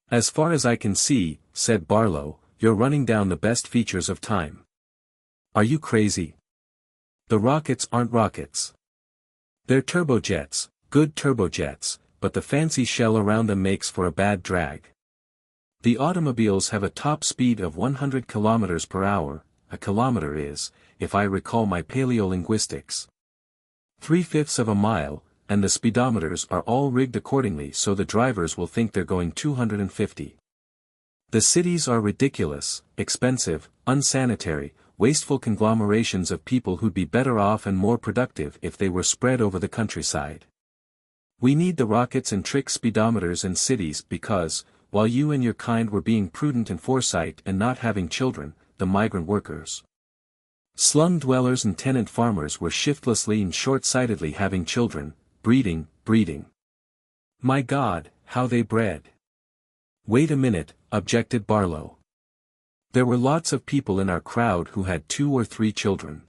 As far as I can see," said Barlow, "you're running down the best features of time. Are you crazy? The rockets aren't rockets. They're turbojets, good turbojets, but the fancy shell around them makes for a bad drag. The automobiles have a top speed of 100 kilometers per hour, a kilometer is, if I recall my paleolinguistics, 3/5 of a mile, and the speedometers are all rigged accordingly so the drivers will think they're going 250. The cities are ridiculous, expensive, unsanitary, wasteful conglomerations of people who'd be better off and more productive if they were spread over the countryside. We need the rockets and trick speedometers in cities because, while you and your kind were being prudent and foresight and not having children, the migrant workers, slum dwellers and tenant farmers were shiftlessly and short-sightedly having children, breeding. My God, how they bred. Wait a minute, objected Barlow. There were lots of people in our crowd who had 2 or 3 children.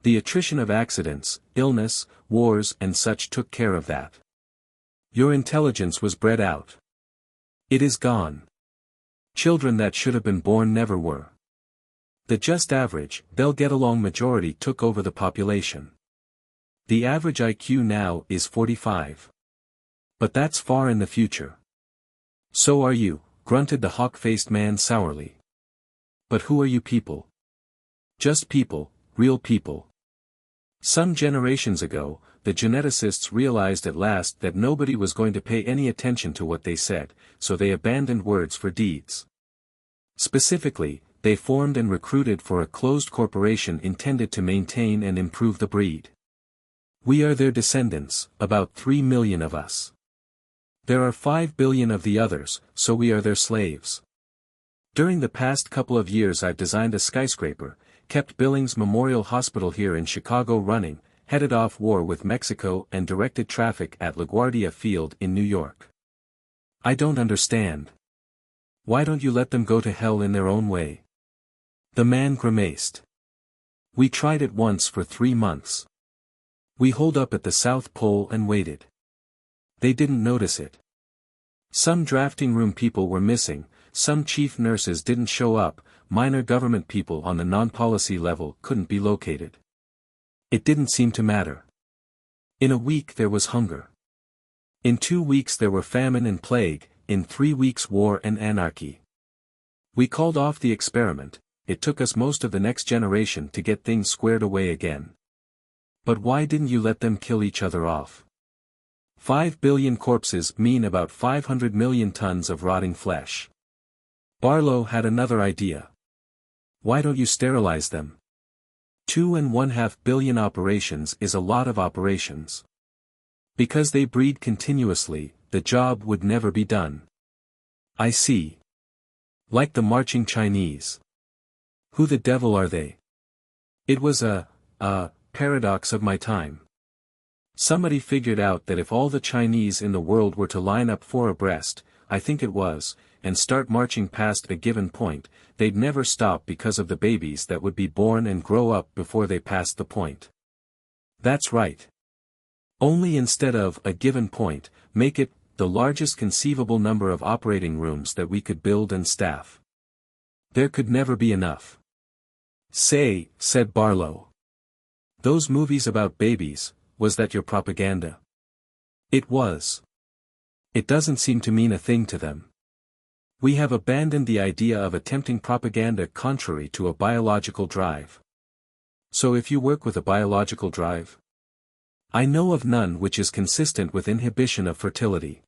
The attrition of accidents, illness, wars and such took care of that. Your intelligence was bred out. It is gone. Children that should have been born never were. The just average, they'll get along majority took over the population. The average IQ now is 45. But that's far in the future. So are you, grunted the hawk-faced man sourly. But who are you people? Just people, real people. Some generations ago, the geneticists realized at last that nobody was going to pay any attention to what they said, so they abandoned words for deeds. Specifically, they formed and recruited for a closed corporation intended to maintain and improve the breed. We are their descendants, about 3 million of us. There are 5 billion of the others, so we are their slaves. During the past couple of years I've designed a skyscraper, kept Billings Memorial Hospital here in Chicago running, headed off war with Mexico and directed traffic at LaGuardia Field in New York. I don't understand. Why don't you let them go to hell in their own way? The man grimaced. We tried it once for 3 months. We holed up at the South Pole and waited. They didn't notice it. Some drafting room people were missing, some chief nurses didn't show up, minor government people on the non-policy level couldn't be located. It didn't seem to matter. In a week there was hunger. In 2 weeks there were famine and plague, in 3 weeks war and anarchy. We called off the experiment, it took us most of the next generation to get things squared away again. But why didn't you let them kill each other off? 5 billion corpses mean about 500 million tons of rotting flesh. Barlow had another idea. Why don't you sterilize them? 2.5 billion operations is a lot of operations. Because they breed continuously, the job would never be done. I see. Like the marching Chinese. Who the devil are they? It was a paradox of my time. Somebody figured out that if all the Chinese in the world were to line up 4 abreast, I think it was, and start marching past a given point, they'd never stop because of the babies that would be born and grow up before they passed the point. That's right. Only instead of a given point, make it the largest conceivable number of operating rooms that we could build and staff. There could never be enough. Say, said Barlow. Those movies about babies, was that your propaganda? It was. It doesn't seem to mean a thing to them. We have abandoned the idea of attempting propaganda contrary to a biological drive. So if you work with a biological drive? I know of none which is consistent with inhibition of fertility.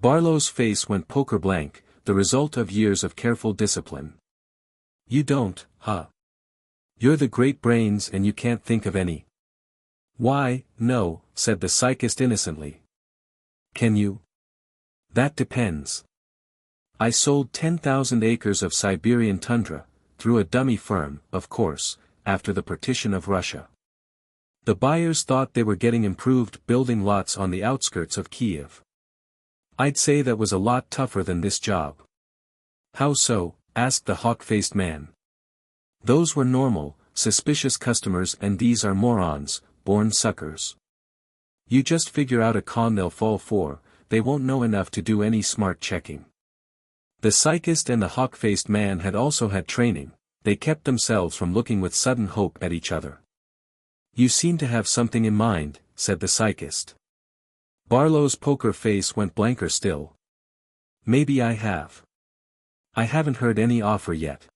Barlow's face went poker blank, the result of years of careful discipline. You don't, huh? You're the great brains and you can't think of any. Why, no, said the psychist innocently. Can you? That depends. I sold 10,000 acres of Siberian tundra, through a dummy firm, of course, after the partition of Russia. The buyers thought they were getting improved building lots on the outskirts of Kiev. I'd say that was a lot tougher than this job. How so? Asked the hawk-faced man. Those were normal, suspicious customers and these are morons, born suckers. You just figure out a con they'll fall for, they won't know enough to do any smart checking. The psychist and the hawk-faced man had also had training, they kept themselves from looking with sudden hope at each other. You seem to have something in mind, said the psychist. Barlow's poker face went blanker still. Maybe I have. I haven't heard any offer yet.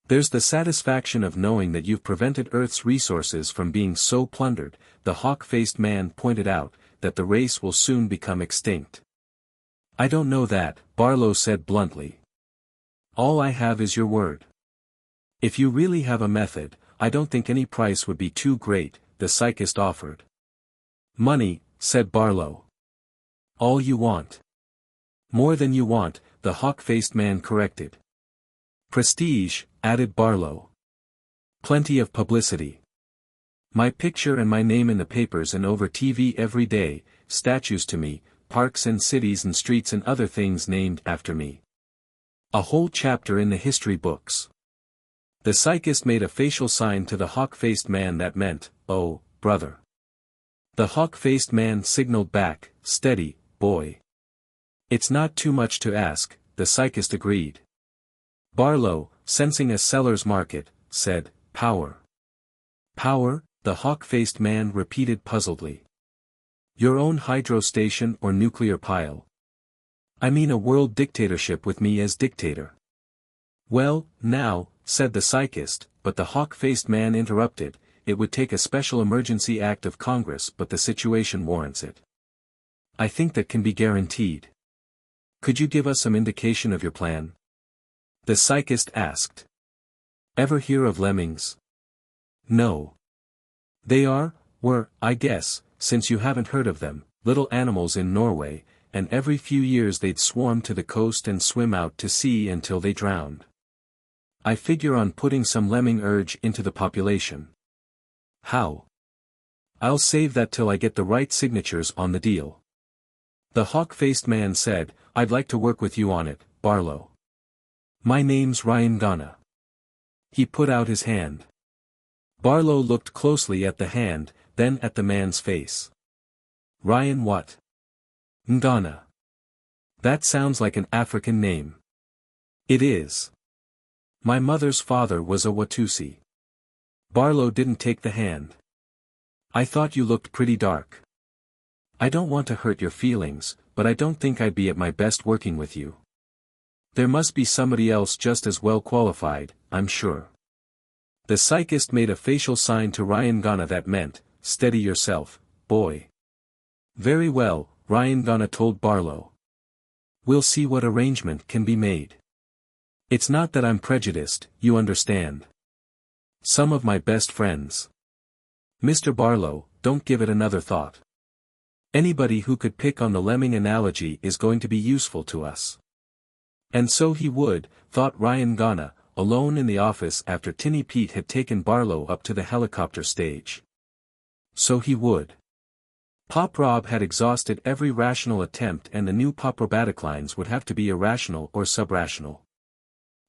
There's the satisfaction of knowing that you've prevented Earth's resources from being so plundered, the hawk-faced man pointed out, that the race will soon become extinct. I don't know that, Barlow said bluntly. All I have is your word. If you really have a method, I don't think any price would be too great, the psychist offered. Money, said Barlow. All you want. More than you want, the hawk-faced man corrected. Prestige, added Barlow. Plenty of publicity. My picture and my name in the papers and over TV every day, statues to me, parks and cities and streets and other things named after me. A whole chapter in the history books. The psychist made a facial sign to the hawk-faced man that meant, oh, brother. The hawk-faced man signaled back, steady, boy. It's not too much to ask, the psychist agreed. Barlow, sensing a seller's market, said, power. Power, the hawk-faced man repeated puzzledly. Your own hydro station or nuclear pile. I mean a world dictatorship with me as dictator. Well, now, said the psychist, but the hawk-faced man interrupted, it would take a special emergency act of Congress but the situation warrants it. I think that can be guaranteed. Could you give us some indication of your plan? The psychist asked. Ever hear of lemmings? No. Were, I guess, since you haven't heard of them, little animals in Norway, and every few years they'd swarm to the coast and swim out to sea until they drowned. I figure on putting some lemming urge into the population. How? I'll save that till I get the right signatures on the deal. The hawk-faced man said, I'd like to work with you on it, Barlow. My name's Ryan Ghana. He put out his hand. Barlow looked closely at the hand, then at the man's face. Ryan what? Ngana. That sounds like an African name. It is. My mother's father was a Watusi. Barlow didn't take the hand. I thought you looked pretty dark. I don't want to hurt your feelings, but I don't think I'd be at my best working with you. There must be somebody else just as well qualified, I'm sure. The psychist made a facial sign to Ryan Ghana that meant, steady yourself, boy. Very well, Ryan Ghana told Barlow. We'll see what arrangement can be made. It's not that I'm prejudiced, you understand. Some of my best friends. Mr. Barlow, don't give it another thought. Anybody who could pick on the lemming analogy is going to be useful to us. And so he would, thought Ryan Ghana, alone in the office after Tinny Pete had taken Barlow up to the helicopter stage. So he would. Pop Rob had exhausted every rational attempt and the new Pop Robaticlines would have to be irrational or subrational.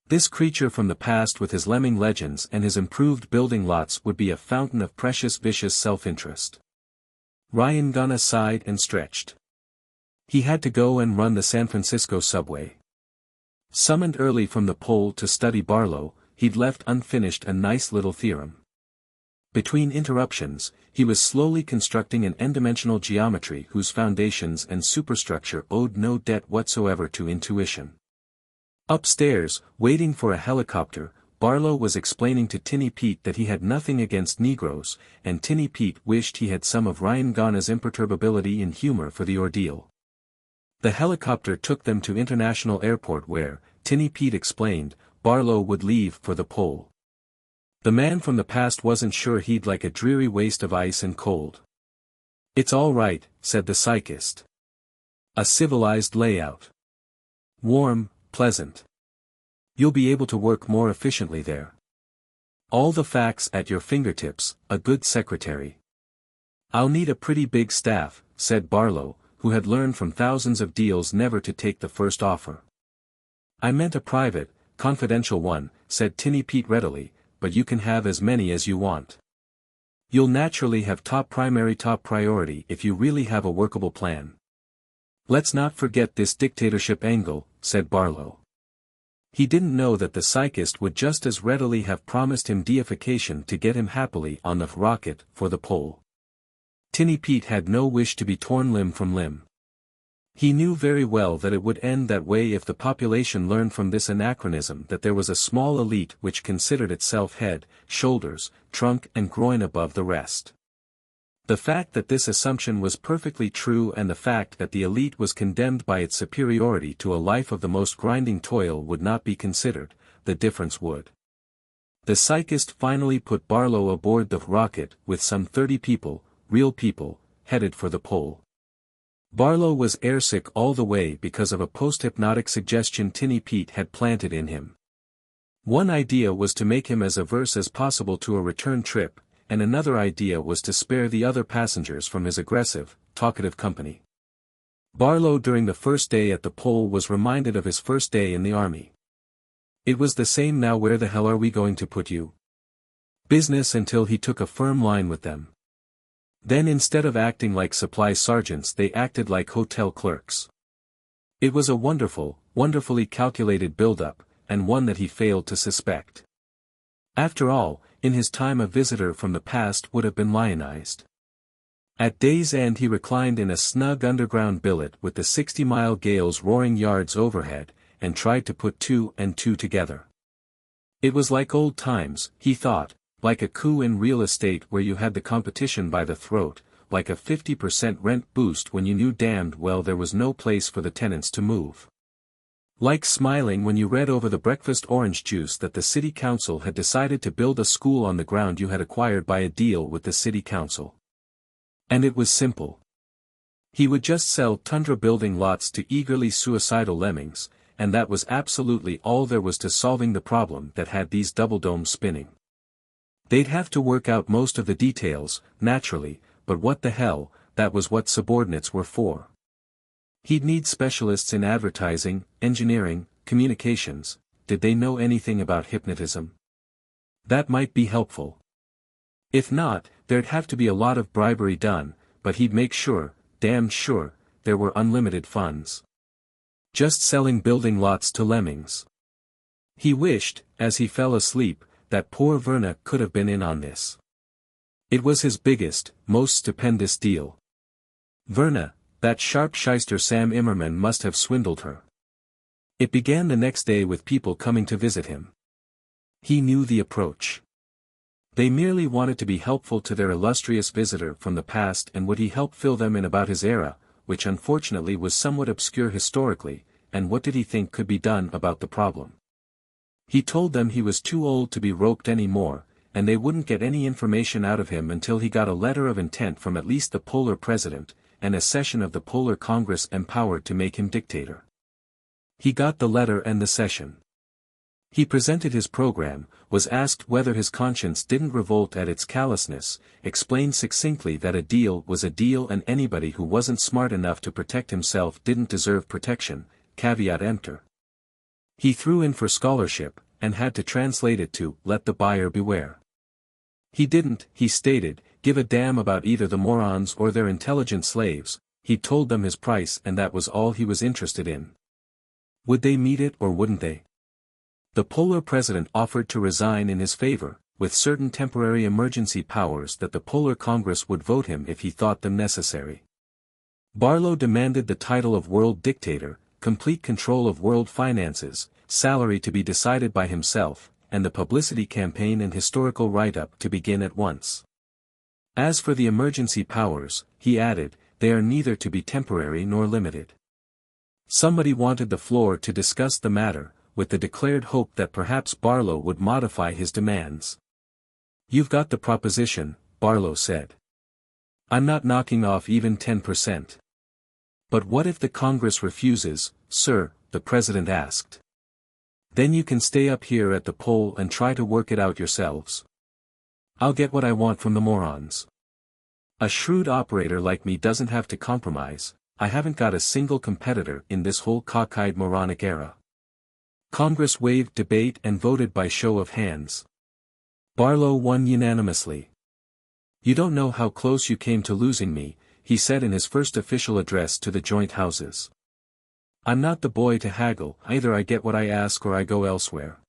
This creature from the past with his lemming legends and his improved building lots would be a fountain of precious vicious self-interest. Ryan Ghana sighed and stretched. He had to go and run the San Francisco subway. Summoned early from the pole to study Barlow, he'd left unfinished a nice little theorem. Between interruptions, he was slowly constructing an n-dimensional geometry whose foundations and superstructure owed no debt whatsoever to intuition. Upstairs, waiting for a helicopter, Barlow was explaining to Tinny Pete that he had nothing against Negroes, and Tinny Pete wished he had some of Ryan Ghana's imperturbability and humor for the ordeal. The helicopter took them to International Airport where, Tinny Pete explained, Barlow would leave for the pole. The man from the past wasn't sure he'd like a dreary waste of ice and cold. It's all right, said the psychist. A civilized layout. Warm, pleasant. You'll be able to work more efficiently there. All the facts at your fingertips, a good secretary. I'll need a pretty big staff, said Barlow, who had learned from thousands of deals never to take the first offer. I meant a private, confidential one, said Tinny Pete readily, but you can have as many as you want. You'll naturally have top priority if you really have a workable plan. Let's not forget this dictatorship angle, said Barlow. He didn't know that the psychist would just as readily have promised him deification to get him happily on the rocket for the pole. Tinny Pete had no wish to be torn limb from limb. He knew very well that it would end that way if the population learned from this anachronism that there was a small elite which considered itself head, shoulders, trunk and groin above the rest. The fact that this assumption was perfectly true and the fact that the elite was condemned by its superiority to a life of the most grinding toil would not be considered, the difference would. The psychist finally put Barlow aboard the rocket with some 30 people, real people, headed for the pole. Barlow was airsick all the way because of a post-hypnotic suggestion Tinny Pete had planted in him. One idea was to make him as averse as possible to a return trip, and another idea was to spare the other passengers from his aggressive, talkative company. Barlow during the first day at the pole was reminded of his first day in the army. It was the same now. Where the hell are we going to put you? Business, until he took a firm line with them. Then instead of acting like supply sergeants they acted like hotel clerks. It was a wonderfully calculated build-up, and one that he failed to suspect. After all, in his time a visitor from the past would have been lionized. At day's end he reclined in a snug underground billet with the 60-mile gales roaring yards overhead, and tried to put two and two together. It was like old times, he thought, like a coup in real estate where you had the competition by the throat, like a 50% rent boost when you knew damned well there was no place for the tenants to move. Like smiling when you read over the breakfast orange juice that the city council had decided to build a school on the ground you had acquired by a deal with the city council. And it was simple. He would just sell tundra building lots to eagerly suicidal lemmings, and that was absolutely all there was to solving the problem that had these double domes spinning. They'd have to work out most of the details, naturally, but what the hell, that was what subordinates were for. He'd need specialists in advertising, engineering, communications. Did they know anything about hypnotism? That might be helpful. If not, there'd have to be a lot of bribery done, but he'd make sure, damned sure, there were unlimited funds. Just selling building lots to lemmings. He wished, as he fell asleep, that poor Verna could have been in on this. It was his biggest, most stupendous deal. Verna, that sharp shyster Sam Immerman must have swindled her. It began the next day with people coming to visit him. He knew the approach. They merely wanted to be helpful to their illustrious visitor from the past, and would he help fill them in about his era, which unfortunately was somewhat obscure historically, and what did he think could be done about the problem? He told them he was too old to be roped anymore, and they wouldn't get any information out of him until he got a letter of intent from at least the Polar President, and a session of the Polar Congress empowered to make him dictator. He got the letter and the session. He presented his program, was asked whether his conscience didn't revolt at its callousness, explained succinctly that a deal was a deal and anybody who wasn't smart enough to protect himself didn't deserve protection, caveat emptor. He threw in for scholarship, and had to translate it to, let the buyer beware. He didn't, he stated, give a damn about either the morons or their intelligent slaves. He'd told them his price and that was all he was interested in. Would they meet it or wouldn't they? The Polar President offered to resign in his favor, with certain temporary emergency powers that the Polar Congress would vote him if he thought them necessary. Barlow demanded the title of World Dictator, complete control of world finances, salary to be decided by himself, and the publicity campaign and historical write-up to begin at once. As for the emergency powers, he added, they are neither to be temporary nor limited. Somebody wanted the floor to discuss the matter, with the declared hope that perhaps Barlow would modify his demands. You've got the proposition, Barlow said. I'm not knocking off even 10%. But what if the Congress refuses, sir? The President asked. Then you can stay up here at the pole and try to work it out yourselves. I'll get what I want from the morons. A shrewd operator like me doesn't have to compromise. I haven't got a single competitor in this whole cockeyed moronic era. Congress waived debate and voted by show of hands. Barlow won unanimously. You don't know how close you came to losing me, he said in his first official address to the joint houses. I'm not the boy to haggle, either I get what I ask or I go elsewhere.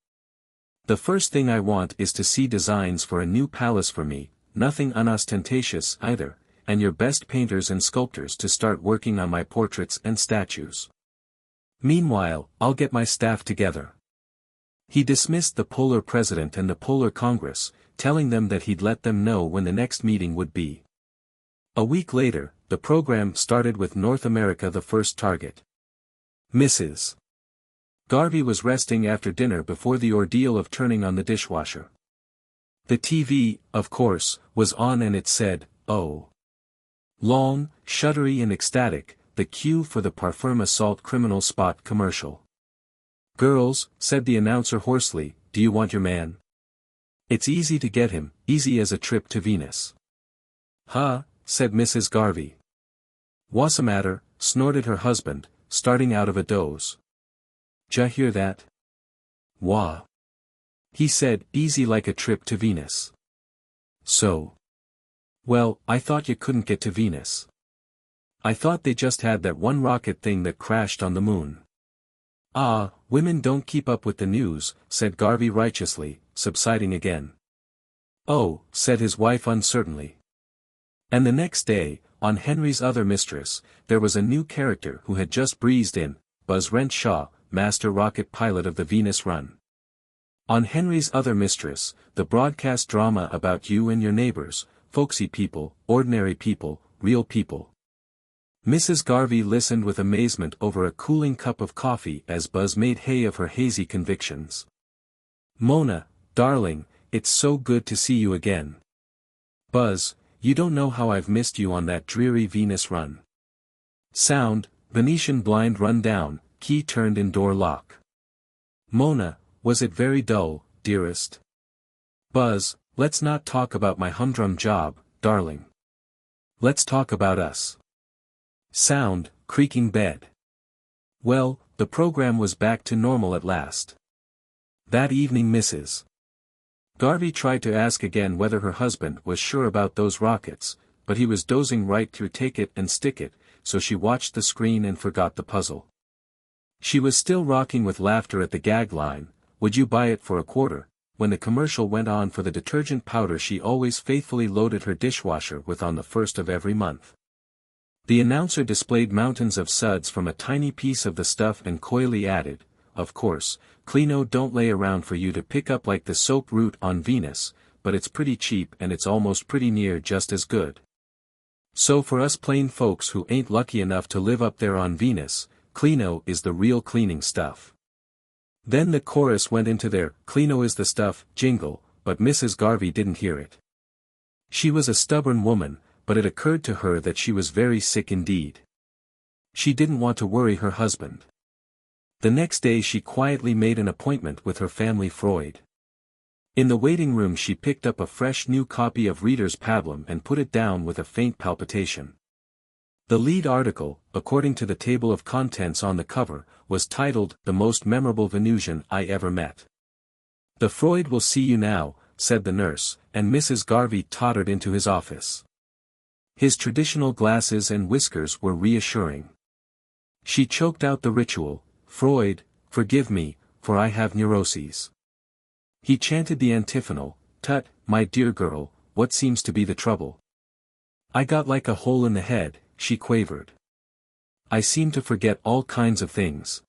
The first thing I want is to see designs for a new palace for me, nothing unostentatious either, and your best painters and sculptors to start working on my portraits and statues. Meanwhile, I'll get my staff together." He dismissed the Polar President and the Polar Congress, telling them that he'd let them know when the next meeting would be. A week later, the program started with North America the first target. Mrs. Garvey was resting after dinner before the ordeal of turning on the dishwasher. The TV, of course, was on and it said, "Oh." Long, shuddery and ecstatic, the cue for the Parfum Assault Criminal Spot commercial. "Girls," said the announcer hoarsely, "do you want your man? It's easy to get him, easy as a trip to Venus." "Huh," said Mrs. Garvey. "Whassamatter," snorted her husband, starting out of a doze. "Ja hear that?" "Wha?" He said, "Easy like a trip to Venus." "So? Well, I thought you couldn't get to Venus. I thought they just had that one rocket thing that crashed on the moon." "Ah, women don't keep up with the news," said Garvey righteously, subsiding again. "Oh," said his wife uncertainly. And the next day, on Henry's Other Mistress, there was a new character who had just breezed in, Buzz Renshaw, master rocket pilot of the Venus run. On Henry's Other Mistress, the broadcast drama about you and your neighbors, folksy people, ordinary people, real people. Mrs. Garvey listened with amazement over a cooling cup of coffee as Buzz made hay of her hazy convictions. "Mona, darling, it's so good to see you again. Buzz, you don't know how I've missed you on that dreary Venus run." Sound, Venetian blind run down, key turned in door lock. "Mona, was it very dull, dearest?" "Buzz, let's not talk about my humdrum job, darling. Let's talk about us." Sound, creaking bed. Well, the program was back to normal at last. That evening Mrs. Garvey tried to ask again whether her husband was sure about those rockets, but he was dozing right through Take It and Stick It, so she watched the screen and forgot the puzzle. She was still rocking with laughter at the gag line, "Would you buy it for a quarter?" when the commercial went on for the detergent powder she always faithfully loaded her dishwasher with on the first of every month. The announcer displayed mountains of suds from a tiny piece of the stuff and coyly added, "Of course, Clino don't lay around for you to pick up like the soap route on Venus, but it's pretty cheap and it's almost pretty near just as good. So for us plain folks who ain't lucky enough to live up there on Venus, Clino is the real cleaning stuff." Then the chorus went into their "Clino is the stuff" jingle, but Mrs. Garvey didn't hear it. She was a stubborn woman, but it occurred to her that she was very sick indeed. She didn't want to worry her husband. The next day she quietly made an appointment with her family Freud. In the waiting room she picked up a fresh new copy of Reader's Pablum and put it down with a faint palpitation. The lead article, according to the table of contents on the cover, was titled, "The Most Memorable Venusian I Ever Met." "The Freud will see you now," said the nurse, and Mrs. Garvey tottered into his office. His traditional glasses and whiskers were reassuring. She choked out the ritual, "Freud, forgive me, for I have neuroses." He chanted the antiphonal, "Tut, my dear girl, what seems to be the trouble?" "I got like a hole in the head," she quavered. "I seem to forget all kinds of things.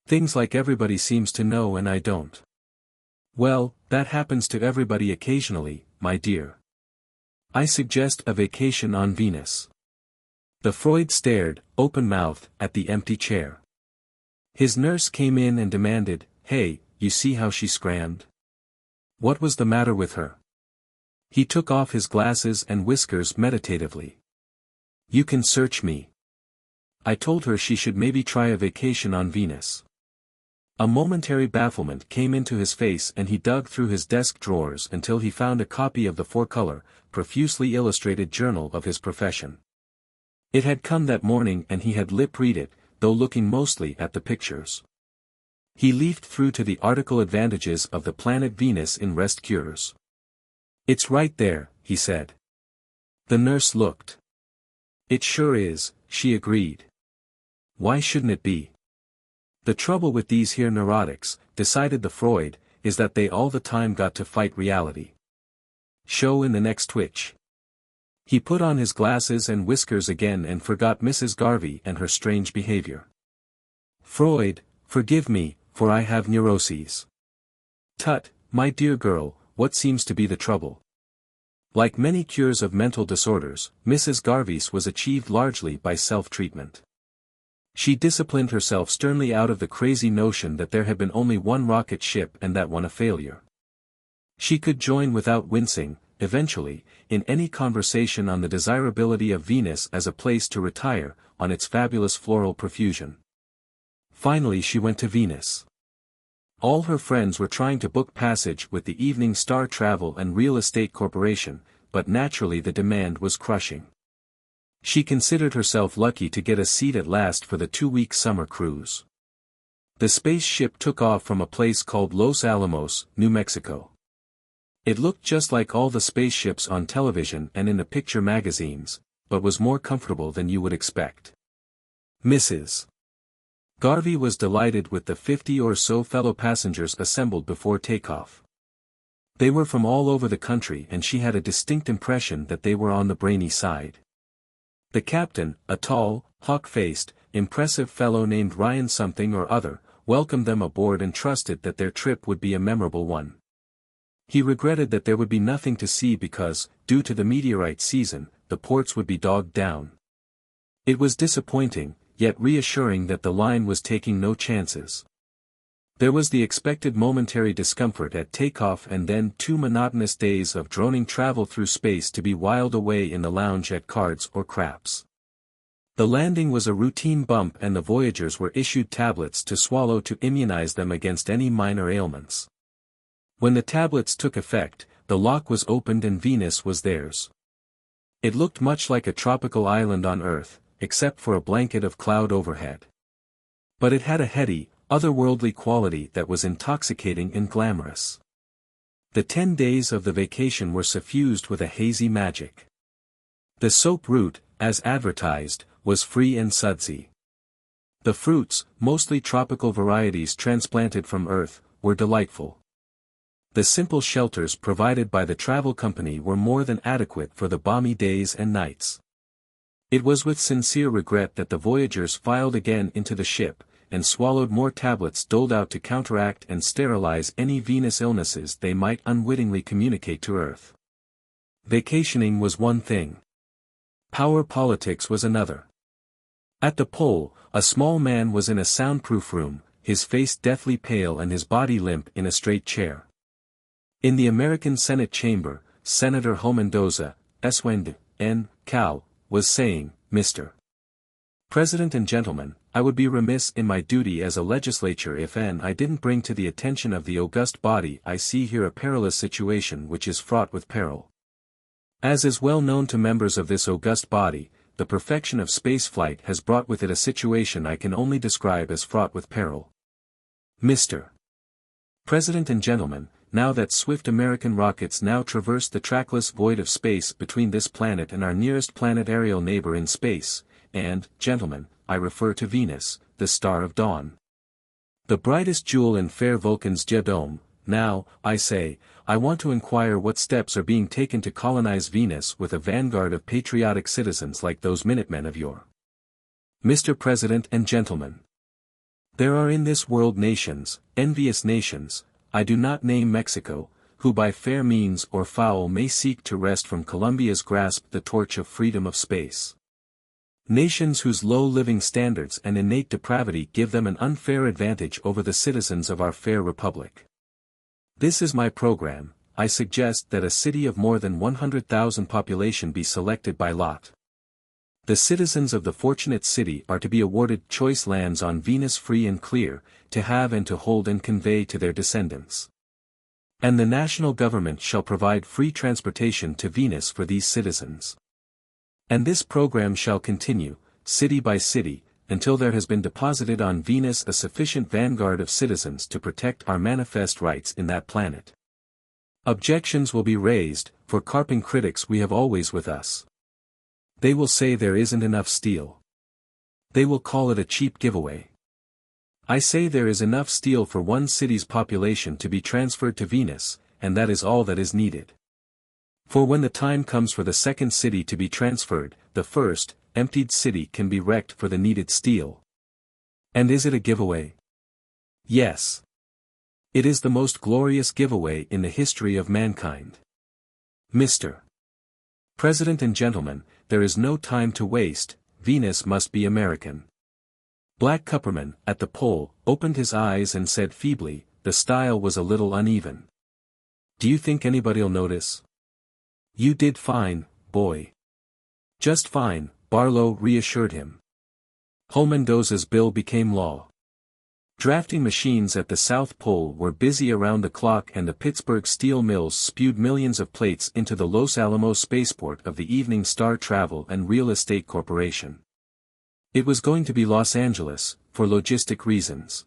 Things like everybody seems to know and I don't." "Well, that happens to everybody occasionally, my dear. I suggest a vacation on Venus." The Freud stared, open-mouthed, at the empty chair. His nurse came in and demanded, "Hey, you see how she scrammed? What was the matter with her?" He took off his glasses and whiskers meditatively. "You can search me. I told her she should maybe try a vacation on Venus." A momentary bafflement came into his face and he dug through his desk drawers until he found a copy of the four-color, profusely illustrated journal of his profession. It had come that morning and he had lip-read it, though looking mostly at the pictures. He leafed through to the article "Advantages of the Planet Venus in Rest Cures." "It's right there," he said. The nurse looked. "It sure is," she agreed. "Why shouldn't it be? The trouble with these here neurotics," decided the Freud, "is that they all the time got to fight reality. Show in the next twitch." He put on his glasses and whiskers again and forgot Mrs. Garvey and her strange behavior. Freud, forgive me, for I have neuroses. Tut, my dear girl, what seems to be the trouble? Like many cures of mental disorders, Mrs. Garvey's was achieved largely by self-treatment. She disciplined herself sternly out of the crazy notion that there had been only one rocket ship and that one a failure. She could join without wincing, eventually, in any conversation on the desirability of Venus as a place to retire, on its fabulous floral profusion. Finally she went to Venus. All her friends were trying to book passage with the Evening Star Travel and Real Estate Corporation, but naturally the demand was crushing. She considered herself lucky to get a seat at last for the 2-week summer cruise. The space ship took off from a place called Los Alamos, New Mexico. It looked just like all the spaceships on television and in the picture magazines, but was more comfortable than you would expect. Mrs. Garvey was delighted with the 50 or so fellow passengers assembled before takeoff. They were from all over the country and she had a distinct impression that they were on the brainy side. The captain, a tall, hawk-faced, impressive fellow named Ryan something or other, welcomed them aboard and trusted that their trip would be a memorable one. He regretted that there would be nothing to see because, due to the meteorite season, the ports would be dogged down. It was disappointing, yet reassuring that the line was taking no chances. There was the expected momentary discomfort at takeoff and then 2 monotonous days of droning travel through space to be whiled away in the lounge at cards or craps. The landing was a routine bump and the voyagers were issued tablets to swallow to immunize them against any minor ailments. When the tablets took effect, the lock was opened and Venus was theirs. It looked much like a tropical island on Earth, except for a blanket of cloud overhead. But it had a heady, otherworldly quality that was intoxicating and glamorous. The 10 days of the vacation were suffused with a hazy magic. The soap route, as advertised, was free and sudsy. The fruits, mostly tropical varieties transplanted from Earth, were delightful. The simple shelters provided by the travel company were more than adequate for the balmy days and nights. It was with sincere regret that the voyagers filed again into the ship, and swallowed more tablets doled out to counteract and sterilize any Venus illnesses they might unwittingly communicate to Earth. Vacationing was one thing. Power politics was another. At the pole, a small man was in a soundproof room, his face deathly pale and his body limp in a straight chair. In the American Senate chamber, Senator Homendoza, Eswend, N. Cal, was saying, Mr. President and gentlemen, I would be remiss in my duty as a legislature if I didn't bring to the attention of the august body I see here a perilous situation which is fraught with peril. As is well known to members of this august body, the perfection of spaceflight has brought with it a situation I can only describe as fraught with peril. Mr. President and gentlemen, now that swift American rockets now traverse the trackless void of space between this planet and our nearest planetarial neighbor in space, and, gentlemen, I refer to Venus, the star of dawn. The brightest jewel in fair Vulcan's geodome, now, I say, I want to inquire what steps are being taken to colonize Venus with a vanguard of patriotic citizens like those Minutemen of yore. Mr. President and gentlemen, there are in this world nations, envious nations, I do not name Mexico, who by fair means or foul may seek to wrest from Columbia's grasp the torch of freedom of space. Nations whose low living standards and innate depravity give them an unfair advantage over the citizens of our fair republic. This is my program. I suggest that a city of more than 100,000 population be selected by lot. The citizens of the fortunate city are to be awarded choice lands on Venus free and clear, to have and to hold and convey to their descendants. And the national government shall provide free transportation to Venus for these citizens. And this program shall continue, city by city, until there has been deposited on Venus a sufficient vanguard of citizens to protect our manifest rights in that planet. Objections will be raised, for carping critics we have always with us. They will say there isn't enough steel. They will call it a cheap giveaway. I say there is enough steel for one city's population to be transferred to Venus, and that is all that is needed. For when the time comes for the second city to be transferred, the first, emptied city can be wrecked for the needed steel. And is it a giveaway? Yes. It is the most glorious giveaway in the history of mankind. Mr. President and gentlemen, there is no time to waste, Venus must be American. Black Cupperman, at the pole, opened his eyes and said feebly, the style was a little uneven. Do you think anybody'll notice? You did fine, boy. Just fine, Barlow reassured him. Mendoza's bill became law. Drafting machines at the South Pole were busy around the clock and the Pittsburgh steel mills spewed millions of plates into the Los Alamos spaceport of the Evening Star Travel and Real Estate Corporation. It was going to be Los Angeles, for logistic reasons.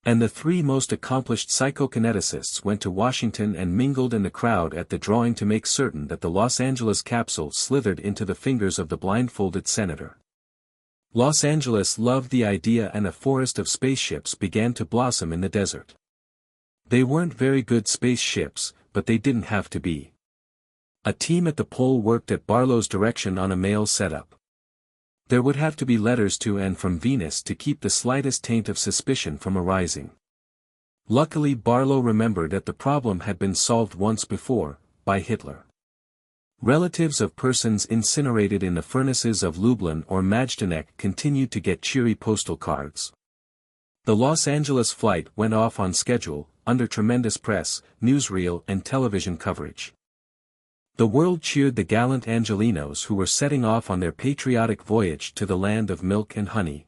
And the three most accomplished psychokineticists went to Washington and mingled in the crowd at the drawing to make certain that the Los Angeles capsule slithered into the fingers of the blindfolded senator. Los Angeles loved the idea and a forest of spaceships began to blossom in the desert. They weren't very good spaceships, but they didn't have to be. A team at the pole worked at Barlow's direction on a mail setup. There would have to be letters to and from Venus to keep the slightest taint of suspicion from arising. Luckily Barlow remembered that the problem had been solved once before, by Hitler. Relatives of persons incinerated in the furnaces of Lublin or Majdanek continued to get cheery postal cards. The Los Angeles flight went off on schedule, under tremendous press, newsreel and television coverage. The world cheered the gallant Angelenos who were setting off on their patriotic voyage to the land of milk and honey.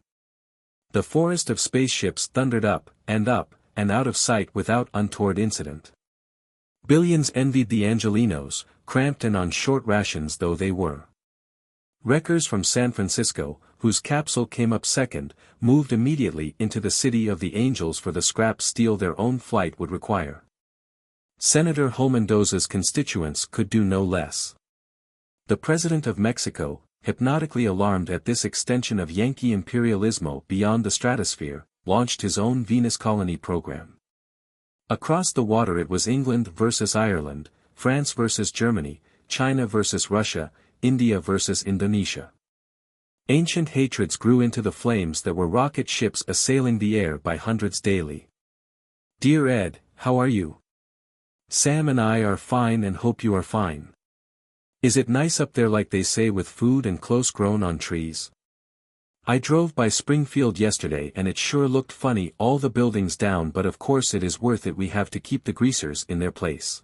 The forest of spaceships thundered up, and out of sight without untoward incident. Billions envied the Angelenos, cramped and on short rations though they were. Wreckers from San Francisco, whose capsule came up second, moved immediately into the city of the Angels for the scrap steel their own flight would require. Senator Mendoza's constituents could do no less. The President of Mexico, hypnotically alarmed at this extension of Yankee imperialismo beyond the stratosphere, launched his own Venus colony program. Across the water it was England versus Ireland, France versus Germany, China versus Russia, India versus Indonesia. Ancient hatreds grew into the flames that were rocket ships assailing the air by hundreds daily. Dear Ed, how are you? Sam and I are fine and hope you are fine. Is it nice up there like they say with food and close grown on trees? I drove by Springfield yesterday and it sure looked funny all the buildings down but of course it is worth it we have to keep the greasers in their place.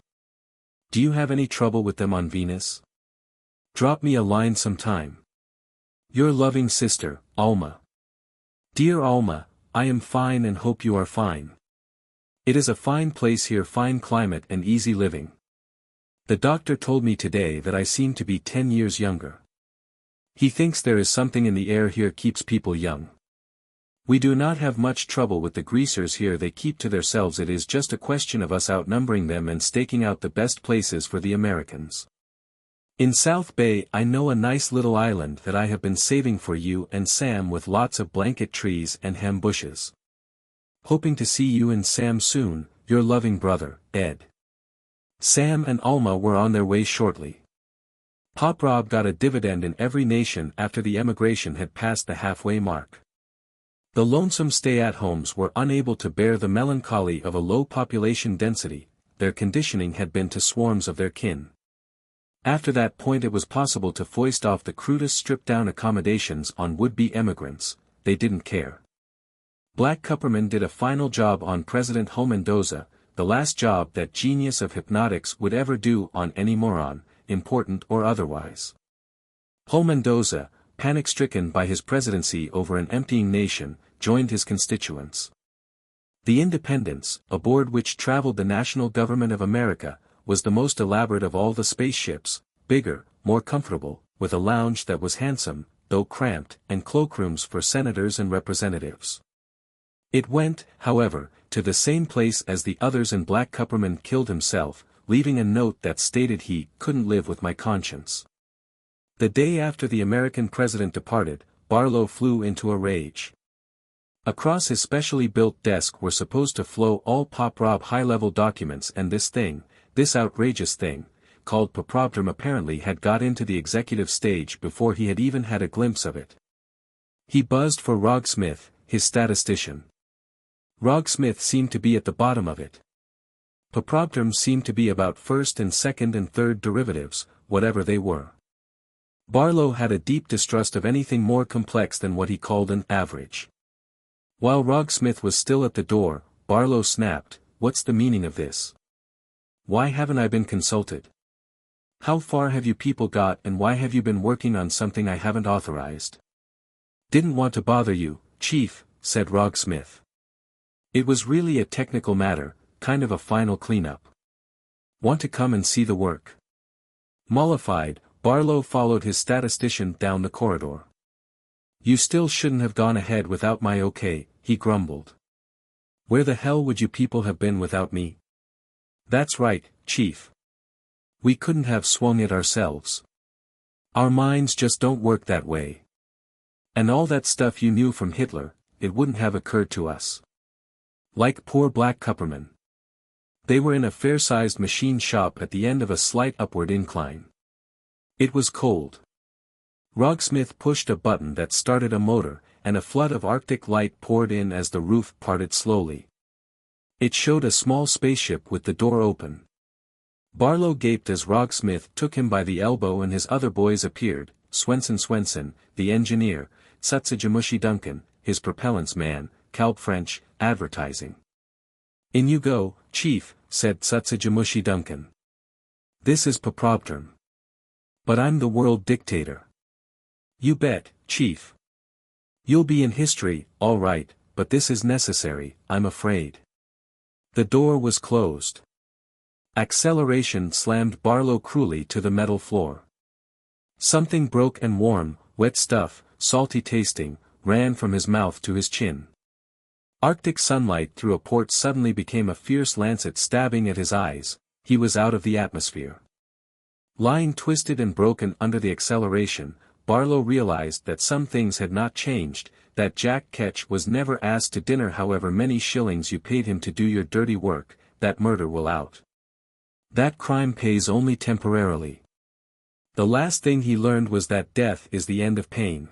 Do you have any trouble with them on Venus? Drop me a line sometime. Your loving sister, Alma. Dear Alma, I am fine and hope you are fine. It is a fine place here, fine climate and easy living. The doctor told me today that I seem to be 10 years younger. He thinks there is something in the air here keeps people young. We do not have much trouble with the greasers here, they keep to themselves, it is just a question of us outnumbering them and staking out the best places for the Americans. In South Bay I know a nice little island that I have been saving for you and Sam with lots of blanket trees and ham bushes. Hoping to see you and Sam soon, your loving brother, Ed. Sam and Alma were on their way shortly. Pop Rob got a dividend in every nation after the emigration had passed the halfway mark. The lonesome stay-at-homes were unable to bear the melancholy of a low population density, their conditioning had been to swarms of their kin. After that point it was possible to foist off the crudest stripped-down accommodations on would-be emigrants, they didn't care. Black Cupperman did a final job on President Mendoza, the last job that genius of hypnotics would ever do on any moron, important or otherwise. Mendoza, panic-stricken by his presidency over an emptying nation, joined his constituents. The Independence, aboard which traveled the national government of America, was the most elaborate of all the spaceships, bigger, more comfortable, with a lounge that was handsome, though cramped, and cloakrooms for senators and representatives. It went, however, to the same place as the others and Black Cupperman killed himself, leaving a note that stated he couldn't live with my conscience. The day after the American president departed, Barlow flew into a rage. Across his specially built desk were supposed to flow all Pop Rob high-level documents and this outrageous thing, called proprobtum apparently had got into the executive stage before he had even had a glimpse of it. He buzzed for Rogsmith, his statistician. Rogsmith seemed to be at the bottom of it. Proprobtum seemed to be about first and second and third derivatives, whatever they were. Barlow had a deep distrust of anything more complex than what he called an average. While Rogsmith was still at the door, Barlow snapped, "What's the meaning of this? Why haven't I been consulted? How far have you people got and why have you been working on something I haven't authorized?" "Didn't want to bother you, Chief," said Rogsmith. "It was really a technical matter, kind of a final cleanup. Want to come and see the work?" Mollified, Barlow followed his statistician down the corridor. "You still shouldn't have gone ahead without my okay," he grumbled. "Where the hell would you people have been without me?" "That's right, Chief. We couldn't have swung it ourselves. Our minds just don't work that way. And all that stuff you knew from Hitler, it wouldn't have occurred to us. Like poor Black Cupperman." They were in a fair-sized machine shop at the end of a slight upward incline. It was cold. Rogsmith pushed a button that started a motor, and a flood of Arctic light poured in as the roof parted slowly. It showed a small spaceship with the door open. Barlow gaped as Rogsmith took him by the elbow and his other boys appeared, Swenson, the engineer, Tsutsajamushi Duncan, his propellants man, Calb French, advertising. "In you go, Chief," said Tsutsajamushi Duncan. "This is proprobtum. But I'm the world dictator." "You bet, Chief. You'll be in history, all right, but this is necessary, I'm afraid." The door was closed. Acceleration slammed Barlow cruelly to the metal floor. Something broke and warm, wet stuff, salty tasting, ran from his mouth to his chin. Arctic sunlight through a port suddenly became a fierce lancet stabbing at his eyes. He was out of the atmosphere. Lying twisted and broken under the acceleration, Barlow realized that some things had not changed, that Jack Ketch was never asked to dinner however many shillings you paid him to do your dirty work, that murder will out. That crime pays only temporarily. The last thing he learned was that death is the end of pain.